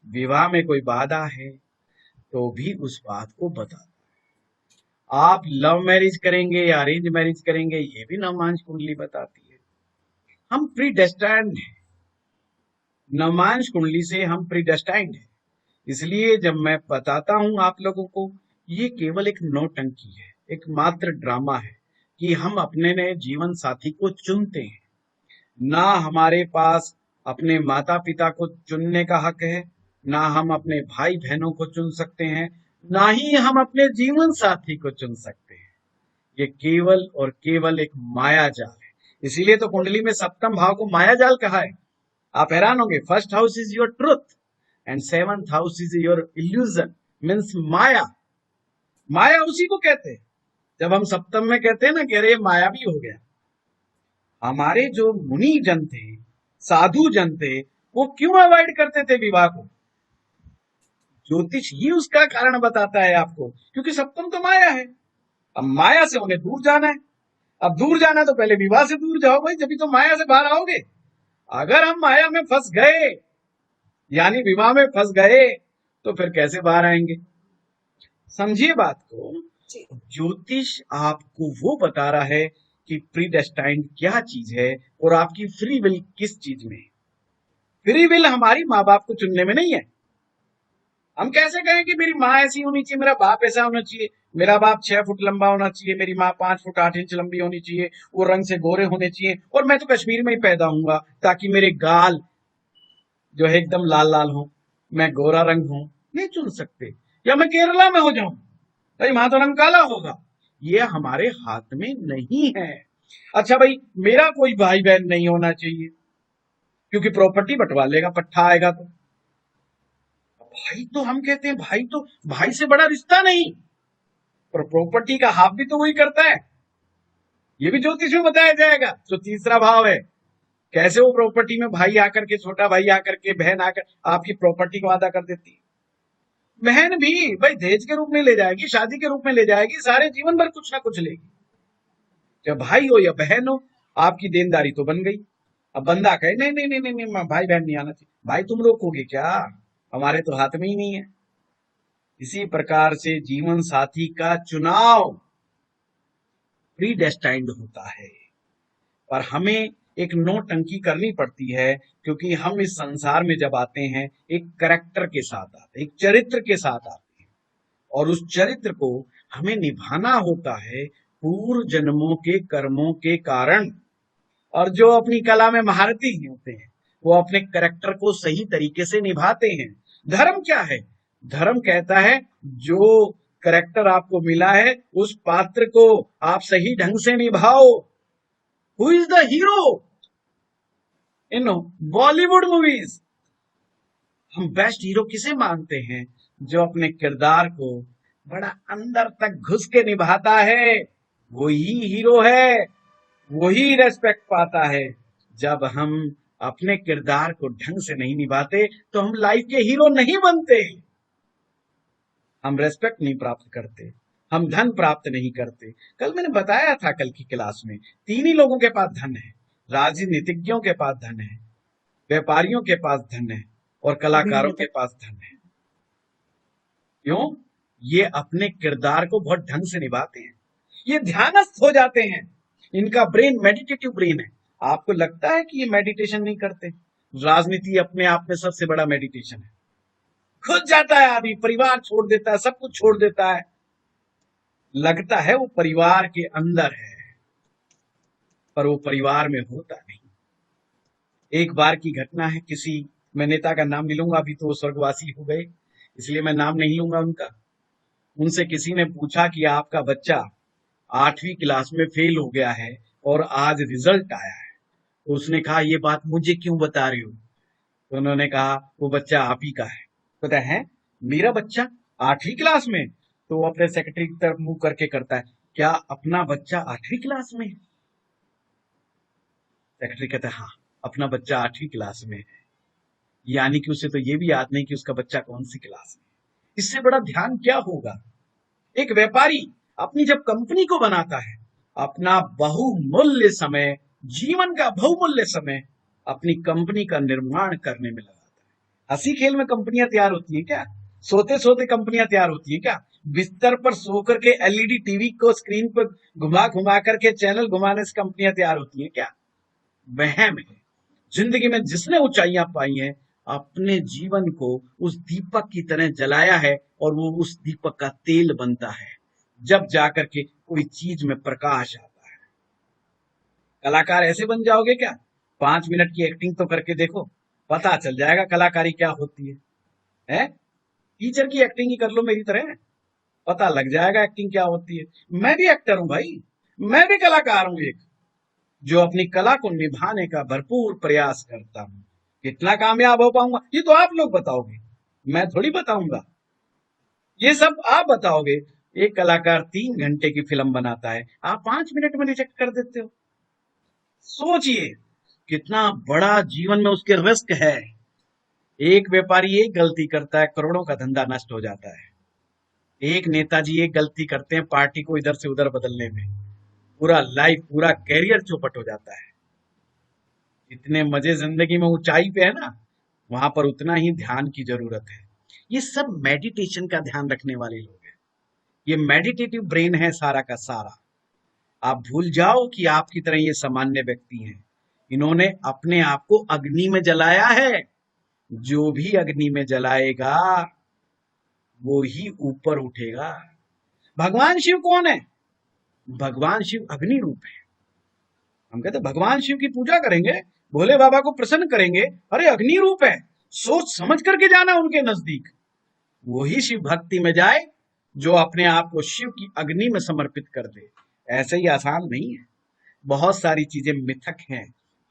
विवाह में कोई बाधा है, तो भी उस बात को बताता है। आप लव मैरिज करेंगे या अरेंज मैरिज करेंगे, ये भी नवमांश कुंडली बताती है। हम प्रीडेस्टाइन्ड हैं, नवमांश कुंडली से हम प्रीडेस्टाइन्ड हैं। इसलिए जब मैं बताता हूं आप लोगों को, ये केवल एक नौटंकी है, एक मात्र ड्रामा है कि हम अपने नए जीवन साथी को चुनते हैं। ना हमारे पास अपने माता पिता को चुनने का हक है, ना हम अपने भाई बहनों को चुन सकते हैं, ना ही हम अपने जीवन साथी को चुन सकते हैं। ये केवल और केवल एक माया जाल है। इसीलिए तो कुंडली में सप्तम भाव को माया जाल कहा है। आप हैरान होंगे, first house is your truth and seventh house is your illusion, means माया। माया उसी को कहते हैं जब हम सप्तम में कहते हैं ना कि अरे माया भी हो गया। हमारे जो मुनि जन थे, साधु जन थे, वो क्यों अवॉइड करते थे विवाह को? ज्योतिष ही उसका कारण बताता है आपको, क्योंकि सप्तम तो माया है। अब माया से उन्हें दूर जाना है। अब दूर जाना तो पहले विवाह से दूर जाओ भाई, जब तो माया से बाहर आओगे। अगर हम माया में फंस गए, यानी विवाह में फंस गए, तो फिर कैसे बाहर आएंगे? समझिए बात को। ज्योतिष आपको वो बता रहा है कि प्रीडेस्टाइन्ड क्या चीज है और आपकी फ्री विल किस चीज में है। फ्री विल हमारी माँ बाप को चुनने में नहीं है। हम कैसे कहें कि मेरी माँ ऐसी होनी चाहिए, मेरा बाप ऐसा होना चाहिए, मेरा बाप 6 फुट लंबा होना चाहिए, मेरी माँ 5 फुट 8 इंच लंबी होनी चाहिए, वो रंग से गोरे होने चाहिए, और मैं तो कश्मीर में ही पैदा हूंगा ताकि मेरे गाल जो है एकदम लाल लाल हो, मैं गोरा रंग हूं। नहीं चुन सकते। या मैं केरला में हो जाऊं भाई, वहां तो रंग काला होगा। ये हमारे हाथ में नहीं है। अच्छा भाई, मेरा कोई भाई बहन नहीं होना चाहिए क्योंकि प्रॉपर्टी बंटवा लेगा, पट्टा आएगा तो। भाई तो हम कहते हैं भाई तो भाई से बड़ा रिश्ता नहीं, पर प्रॉपर्टी का हाफ भी तो वही करता है। ये भी ज्योतिष में बताया जाएगा। जो तीसरा भाव है, कैसे वो प्रॉपर्टी में भाई आकर के, छोटा भाई आकर के, बहन आकर आपकी प्रॉपर्टी को आधा कर देती है। बहन भी भाई दहेज के रूप में ले जाएगी, शादी के रूप में ले जाएगी, सारे जीवन भर कुछ ना कुछ लेगी। जब भाई हो या बहन हो, आपकी देनदारी तो बन गई। अब बंदा कहे नहीं नहीं नहीं नहीं, नहीं भाई बहन नहीं आना चाहिए, भाई तुम रोकोगे क्या? हमारे तो हाथ में ही नहीं है। इसी प्रकार से जीवन साथी का चुनाव प्रीडेस्टाइन्ड होता है, पर हमें एक नौटंकी करनी पड़ती है, क्योंकि हम इस संसार में जब आते हैं एक कैरेक्टर के साथ आते हैं, एक चरित्र के साथ आते हैं, और उस चरित्र को हमें निभाना होता है पूर्व जन्मों के कर्मों के कारण। और जो अपनी कला में महारथी होते हैं वो अपने कैरेक्टर को सही तरीके से निभाते हैं। धर्म क्या है? धर्म कहता है जो करेक्टर आपको मिला है, उस पात्र को आप सही ढंग से निभाओ। Who is the hero in Bollywood movies? हम बेस्ट हीरो किसे मानते हैं? जो अपने किरदार को बड़ा अंदर तक घुस के निभाता है, वही हीरो है, वही रेस्पेक्ट पाता है। जब हम अपने किरदार को ढंग से नहीं निभाते तो हम लाइफ के हीरो नहीं बनते। हम रेस्पेक्ट नहीं प्राप्त करते, हम धन प्राप्त नहीं करते। कल मैंने बताया था कल की क्लास में, 3 ही लोगों के पास धन है, राजनीतिज्ञों के पास धन है, व्यापारियों के पास धन है और कलाकारों के पास धन है। क्यों? ये अपने किरदार को बहुत ढंग से निभाते हैं, ये ध्यानस्थ हो जाते हैं, इनका ब्रेन मेडिटेटिव ब्रेन है। आपको लगता है कि ये मेडिटेशन नहीं करते? राजनीति अपने आप में सबसे बड़ा मेडिटेशन है। खुद जाता है आदमी, परिवार छोड़ देता है, सब कुछ छोड़ देता है, लगता है वो परिवार के अंदर है, पर वो परिवार में होता नहीं। एक बार की घटना है, किसी, मैं नेता का नाम नहीं लूंगा, अभी तो वो स्वर्गवासी हो गए इसलिए मैं नाम नहीं लूंगा उनका। उनसे किसी ने पूछा कि आपका बच्चा 8वीं क्लास में फेल हो गया है और आज रिजल्ट आया है, तो उसने कहा ये बात मुझे क्यों बता रही हो? तो उन्होंने कहा वो बच्चा आप ही का है। पता है मेरा बच्चा 8वीं क्लास में? तो वो अपने सेक्रेटरी की तरफ मुंह करके करता है, क्या अपना बच्चा 8वीं क्लास में है? सेक्रेटरी कहता है हाँ, अपना बच्चा 8वीं क्लास में है। यानी कि उसे तो ये भी याद नहीं कि उसका बच्चा कौन सी क्लास में। इससे बड़ा ध्यान क्या होगा? एक व्यापारी अपनी जब कंपनी को बनाता है, अपना बहुमूल्य समय, जीवन का बहुमूल्य समय अपनी कंपनी का निर्माण करने में लगाता है। हंसी खेल में कंपनियां तैयार होती है क्या? सोते सोते कंपनियां तैयार होती है क्या? बिस्तर पर सो करके एलईडी टीवी को स्क्रीन पर घुमा घुमा करके चैनल घुमाने से कंपनियां तैयार होती है क्या? वहम है। जिंदगी में जिसने ऊंचाइयां पाई हैं, अपने जीवन को उस दीपक की तरह जलाया है और वो उस दीपक का तेल बनता है, जब जाकर के कोई चीज में प्रकाश आता है। कलाकार ऐसे बन जाओगे क्या? 5 मिनट की एक्टिंग तो करके देखो, पता चल जाएगा कलाकारी क्या होती है? टीचर की एक्टिंग ही कर लो मेरी तरह, पता लग जाएगा एक्टिंग क्या होती है। मैं भी एक्टर हूं भाई, मैं भी कलाकार हूं एक, जो अपनी कला को निभाने का भरपूर प्रयास करता हूं। कितना कामयाब हो पाऊंगा ये तो आप लोग बताओगे, मैं थोड़ी बताऊंगा। ये सब आप बताओगे। एक कलाकार 3 घंटे की फिल्म बनाता है, आप 5 मिनट में रिजेक्ट कर देते हो। सोचिए कितना बड़ा जीवन में उसके रिस्क है। एक व्यापारी एक गलती करता है, करोड़ों का धंधा नष्ट हो जाता है। एक नेताजी एक गलती करते हैं, पार्टी को इधर से उधर बदलने में पूरा लाइफ, पूरा कैरियर चौपट हो जाता है। इतने मजे जिंदगी में ऊंचाई पे है ना, वहां पर उतना ही ध्यान की जरूरत है। ये सब मेडिटेशन का ध्यान रखने वाले लोग हैं, ये मेडिटेटिव ब्रेन है सारा का सारा। आप भूल जाओ कि आपकी तरह ये सामान्य व्यक्ति हैं, इन्होंने अपने आप को अग्नि में जलाया है। जो भी अग्नि में जलाएगा वो ही ऊपर उठेगा। भगवान शिव कौन है? भगवान शिव अग्नि रूप है। हम कहते भगवान शिव की पूजा करेंगे, भोले बाबा को प्रसन्न करेंगे, अरे अग्नि रूप है, सोच समझ करके जाना उनके नजदीक। वही शिव भक्ति में जाए जो अपने आप को शिव की अग्नि में समर्पित कर दे। ऐसे ही आसान नहीं है, बहुत सारी चीजें मिथक हैं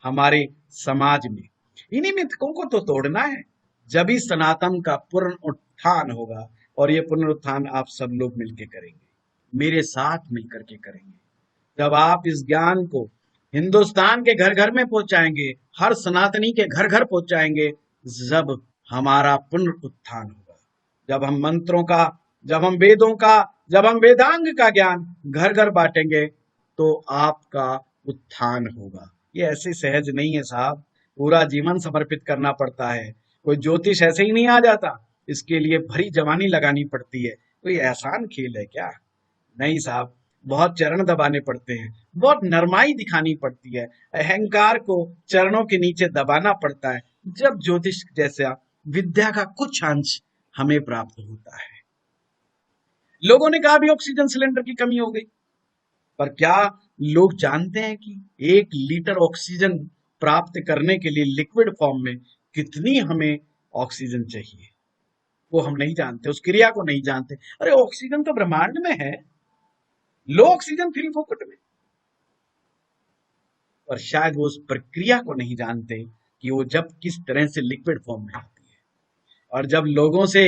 हमारे समाज में, इन्हीं मिथकों को तो तोड़ना है। जब ही सनातन का पुनरुत्थान होगा, और ये पुनरुत्थान आप सब लोग मिलकर करेंगे, मेरे साथ मिलकर के करेंगे। जब आप इस ज्ञान को हिंदुस्तान के घर घर में पहुंचाएंगे, हर सनातनी के घर घर पहुंचाएंगे, जब हमारा पुनरुत्थान होगा। जब हम मंत्रों का, जब हम वेदों का, जब हम वेदांग का ज्ञान घर घर बांटेंगे, तो आपका उत्थान होगा। ये ऐसे सहज नहीं है साहब, पूरा जीवन समर्पित करना पड़ता है। कोई ज्योतिष ऐसे ही नहीं आ जाता, इसके लिए भरी जवानी लगानी पड़ती है। कोई आसान खेल है क्या? नहीं साहब, बहुत चरण दबाने पड़ते हैं, बहुत नरमाई दिखानी पड़ती है, अहंकार को चरणों के नीचे दबाना पड़ता है, जब ज्योतिष जैसा विद्या का कुछ अंश हमें प्राप्त होता है। लोगों ने कहा भी ऑक्सीजन सिलेंडर की कमी हो गई, पर क्या लोग जानते हैं कि 1 लीटर ऑक्सीजन प्राप्त करने के लिए लिक्विड फॉर्म में कितनी हमें ऑक्सीजन चाहिए? को हम नहीं जानते, उस क्रिया को नहीं जानते। अरे ऑक्सीजन तो ब्रह्मांड में है, लो ऑक्सीजन फ्री फोकट में, और शायद वो उस प्रक्रिया को नहीं जानते कि वो जब किस तरह से लिक्विड फॉर्म में आती है। और जब लोगों से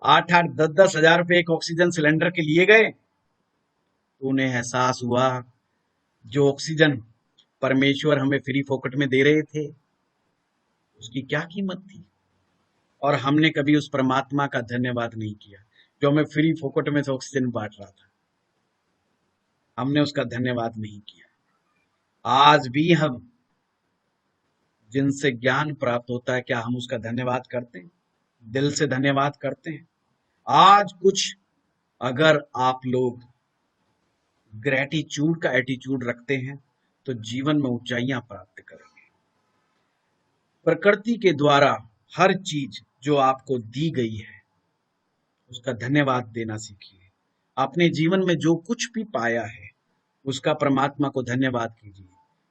8-8, 10-10 हजार रुपए एक ऑक्सीजन सिलेंडर के लिए गए तो उन्हें एहसास हुआ जो ऑक्सीजन परमेश्वर हमें फ्री फोकट में दे रहे थे उसकी क्या कीमत थी। और हमने कभी उस परमात्मा का धन्यवाद नहीं किया जो हमें फ्री फोकट में से ऑक्सीजन बांट रहा था, हमने उसका धन्यवाद नहीं किया। आज भी हम जिनसे ज्ञान प्राप्त होता है, क्या हम उसका धन्यवाद करते हैं? दिल से धन्यवाद करते हैं? आज कुछ अगर आप लोग ग्रेटिट्यूड का एटीट्यूड रखते हैं तो जीवन में ऊंचाइयां प्राप्त करेंगे। प्रकृति के द्वारा हर चीज जो आपको दी गई है उसका धन्यवाद देना सीखिए। अपने जीवन में जो कुछ भी पाया है उसका परमात्मा को धन्यवाद कीजिए।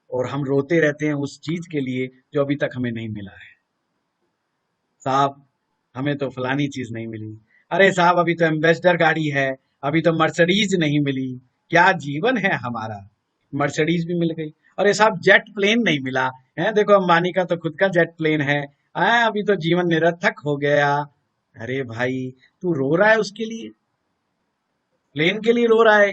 और हम रोते रहते हैं उस चीज के लिए जो अभी तक हमें नहीं मिला है। साहब हमें तो फलानी चीज नहीं मिली, अरे साहब अभी तो एम्बेसडर गाड़ी है, अभी तो मर्सिडीज नहीं मिली। क्या जीवन है हमारा, मर्सिडीज भी मिल गई। अरे साहब जेट प्लेन नहीं मिला है, देखो अंबानी का तो खुद का जेट प्लेन है, अभी तो जीवन निरर्थक हो गया। अरे भाई तू रो रहा है उसके लिए, प्लेन के लिए रो रहा है,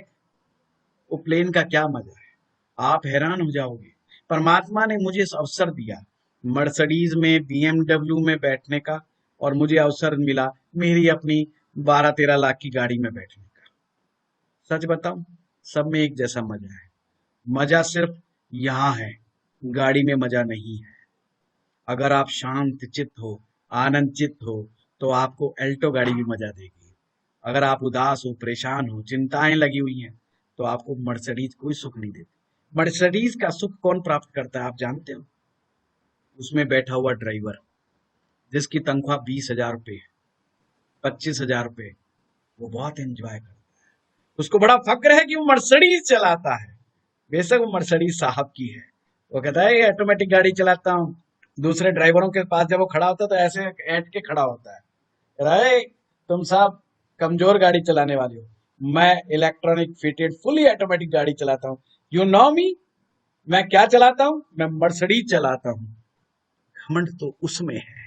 वो प्लेन का क्या मजा है, आप हैरान हो जाओगे। परमात्मा ने मुझे इस अवसर दिया मर्सिडीज में, BMW में बैठने का, और मुझे अवसर मिला मेरी अपनी 12-13 लाख की गाड़ी में बैठने का। सच बताऊं, सब में एक जैसा मजा है। मजा सिर्फ यहाँ है, गाड़ी में मजा नहीं है। अगर आप शांत चित्त हो, आनंद चित्त हो, तो आपको एल्टो गाड़ी भी मजा देगी। अगर आप उदास हो, परेशान हो, चिंताएं लगी हुई हैं, तो आपको मर्सिडीज कोई सुख नहीं देती। मर्सिडीज का सुख कौन प्राप्त करता है आप जानते हो? उसमें बैठा हुआ ड्राइवर जिसकी तनख्वाह 20,000 रुपये, 25,000 रुपये, वो बहुत एंजॉय करता है। उसको बड़ा फक्र है कि वो मर्सिडीज चलाता है। बेशक वो मर्सिडीज साहब की है, वो कहता है ऑटोमेटिक गाड़ी चलाता हूँ। दूसरे ड्राइवरों के पास जब वो खड़ा होता है तो ऐसे ऐट के खड़ा होता है, अरे तुम साहब कमजोर गाड़ी चलाने वाले हो, मैं इलेक्ट्रॉनिक फिटेड फुली ऑटोमेटिक गाड़ी चलाता हूँ। यू नो मी, मैं क्या चलाता हूँ? मैं मर्सिडीज चलाता हूँ। घमंड तो उसमें है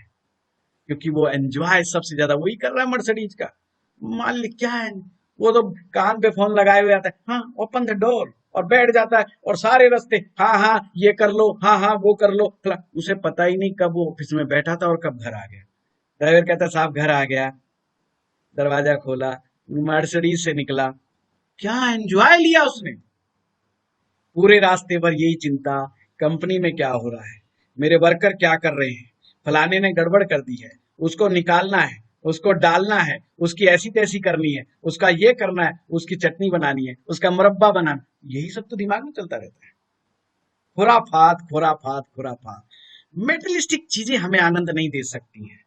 क्योंकि वो एंजॉय सबसे ज्यादा वही कर रहा है मर्सिडीज का मालिक। क्या है, वो तो कान पे फोन लगाए हुए आता है, हाँ ओपन द डोर, और बैठ जाता है और सारे रास्ते हाँ हाँ ये कर लो, हाँ हाँ वो कर लो। उसे पता ही नहीं कब वो ऑफिस में बैठा था और कब घर आ गया। ड्राइवर कहता साहब घर आ गया, दरवाजा खोला, मर्सिडीज से निकला, क्या एंजॉय लिया उसने। पूरे रास्ते भर यही चिंता, कंपनी में क्या हो रहा है, मेरे वर्कर क्या कर रहे हैं, फलाने ने गड़बड़ कर दी है, उसको निकालना है, उसको डालना है, उसकी ऐसी तैसी करनी है, उसका ये करना है, उसकी चटनी बनानी है, उसका मुरब्बा बनाना, यही सब तो दिमाग में चलता रहता है। खुराफात खुराफात खुराफात। मेटेरियलिस्टिक चीजें हमें आनंद नहीं दे सकती हैं।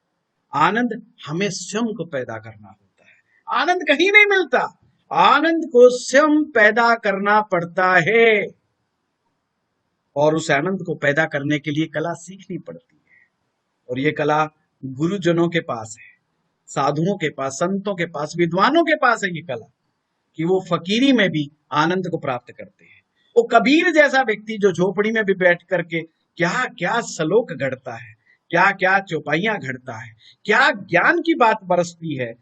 आनंद हमें स्वयं को पैदा करना होता है। आनंद कहीं नहीं मिलता, आनंद को स्वयं पैदा करना पड़ता है, और उस आनंद को पैदा करने के लिए कला सीखनी पड़ती है। और ये कला गुरुजनों के पास है, साधुओं के पास, संतों के पास, विद्वानों के पास है ये कला, कि वो फकीरी में भी आनंद को प्राप्त करते हैं। वो कबीर जैसा व्यक्ति जो झोपड़ी में भी बैठ करके क्या क्या श्लोक घड़ता है, क्या क्या चौपाइयां घड़ता है, क्या ज्ञान की बात बरसती है,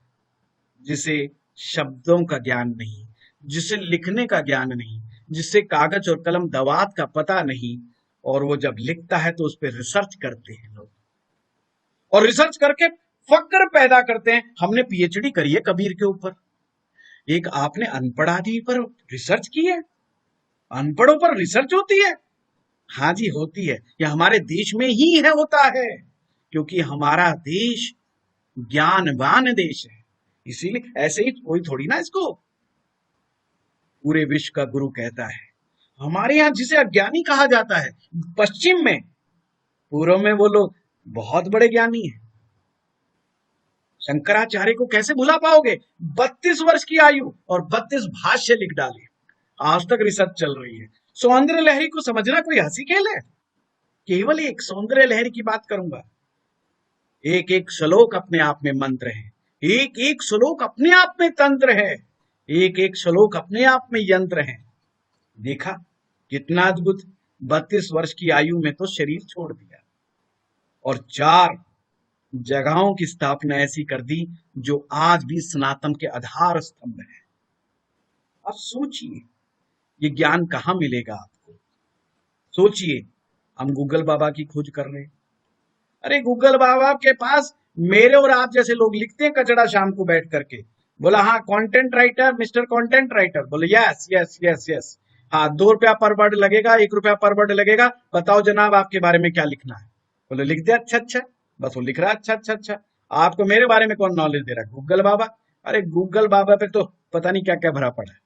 जिसे शब्दों का ज्ञान नहीं, जिसे लिखने का ज्ञान नहीं, जिससे कागज और कलम दवात का पता नहीं, और वो जब लिखता है तो उस पर रिसर्च करते हैं लोग, और रिसर्च करके फक्र पैदा करते हैं। हमने PhD करी है कबीर के ऊपर। एक आपने अनपढ़ आदमी पर रिसर्च की है? अनपढ़ों पर रिसर्च होती है? हाँ जी होती है। यह हमारे देश में ही है, होता है, क्योंकि हमारा देश ज्ञानवान देश है। इसीलिए ऐसे ही कोई थोड़ी ना इसको पूरे विश्व का गुरु कहता है। हमारे यहाँ जिसे अज्ञानी कहा जाता है पश्चिम में, पूर्व में वो लोग बहुत बड़े ज्ञानी हैं। शंकराचार्य को कैसे भुला पाओगे? 32 वर्ष की आयु और 32 भाष्य लिख डाले, आज तक रिसर्च चल रही है। सौंदर्य लहरी को समझना कोई हंसी खेल है? केवल एक सौंदर्य लहरी की बात करूंगा। एक एक श्लोक अपने आप में मंत्र है, एक एक श्लोक अपने आप में तंत्र है, एक एक श्लोक अपने आप में यंत्र है। देखा कितना अद्भुत, 32 वर्ष की आयु में तो शरीर छोड़ दिया और 4 जगहों की स्थापना ऐसी कर दी जो आज भी सनातन के आधार स्तंभ है। अब सोचिए ये ज्ञान कहाँ मिलेगा आपको? सोचिए, हम गूगल बाबा की खोज कर रहे हैं। अरे गूगल बाबा के पास मेरे और आप जैसे लोग लिखते हैं कचड़ा शाम को बैठ करके। बोला हाँ content writer, mister content writer. बोले यस यस यस यस। हाँ 2 रुपया पर वर्ड लगेगा, 1 रुपया पर वर्ड लगेगा, बताओ जनाब आपके बारे में क्या लिखना है। बोले लिख दे, अच्छा अच्छा। बस वो लिख रहा है अच्छा अच्छा अच्छा। आपको मेरे बारे में कौन नॉलेज दे रहा है? गूगल बाबा। अरे गूगल बाबा पे तो पता नहीं क्या क्या भरा पड़ा है।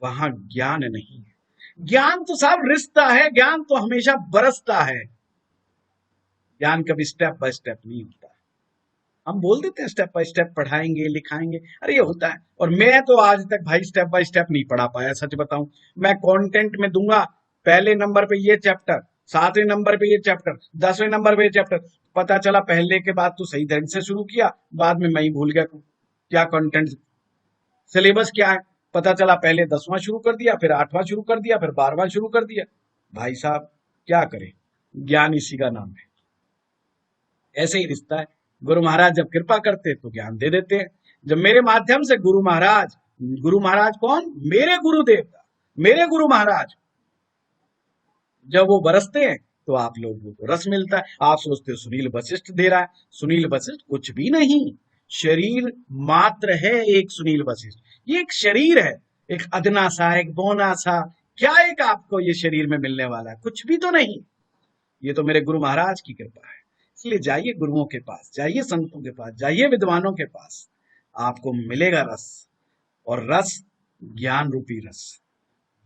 वहां ज्ञान नहीं है। ज्ञान तो साहब रिश्ता है, ज्ञान तो हमेशा बरसता है। ज्ञान कभी स्टेप बाय स्टेप नहीं होता। हम बोल देते हैं स्टेप बाय स्टेप पढ़ाएंगे लिखाएंगे, अरे ये होता है। और मैं तो आज तक भाई स्टेप बाय स्टेप नहीं पढ़ा पाया, सच बताऊं। मैं कंटेंट में दूंगा पहले नंबर पे ये चैप्टर, 7वें नंबर पे ये चैप्टर, 10वें नंबर पे ये चैप्टर। पता चला पहले के बाद तो सही ढंग से शुरू किया, बाद में मैं ही भूल गया क्या कंटेंट सिलेबस क्या है। पता चला पहले 10वां शुरू कर दिया, फिर 8वां शुरू कर दिया, फिर 12वां शुरू कर दिया। भाई साहब क्या करें, ज्ञान इसी का नाम है। ऐसे ही रिश्ता है। गुरु महाराज जब कृपा करते तो ज्ञान दे देते हैं। जब मेरे माध्यम से गुरु महाराज कौन? मेरे गुरुदेव, मेरे गुरु महाराज जब वो बरसते हैं तो आप लोगों को रस मिलता है। आप सोचते हो सुनील वशिष्ठ दे रहा है, सुनील वशिष्ठ कुछ भी नहीं, शरीर मात्र है एक सुनील वशिष्ठ। ये एक शरीर है, एक अदना सा, एक बौना सा, क्या एक आपको ये शरीर में मिलने वाला है? कुछ भी तो नहीं। ये तो मेरे गुरु महाराज की कृपा है। इसलिए जाइए गुरुओं के पास, जाइए संतों के पास, जाइए विद्वानों के पास, आपको मिलेगा रस। और रस ज्ञान रूपी रस।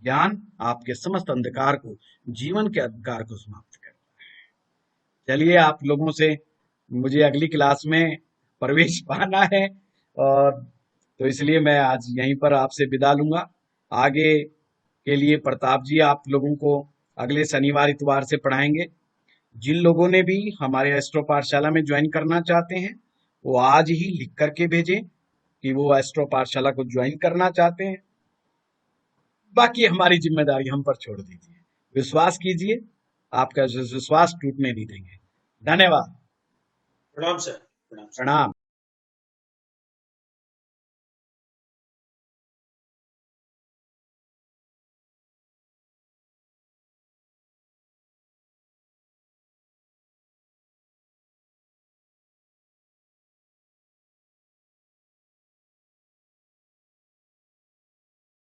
ज्ञान आपके समस्त अंधकार को, जीवन के अंधकार को समाप्त करता है। चलिए आप लोगों से मुझे अगली क्लास में प्रवेश पाना है, और तो इसलिए मैं आज यहीं पर आपसे विदा लूंगा। आगे के लिए प्रताप जी आप लोगों को अगले शनिवार इतवार से पढ़ाएंगे। जिन लोगों ने भी हमारे एस्ट्रो पाठशाला में ज्वाइन करना चाहते हैं वो आज ही लिख करके भेजें कि वो एस्ट्रो पाठशाला को ज्वाइन करना चाहते हैं। बाकी हमारी जिम्मेदारी हम पर छोड़ दीजिए। विश्वास कीजिए, आपका विश्वास टूटने नहीं देंगे। धन्यवाद। प्रणाम सर। प्रणाम।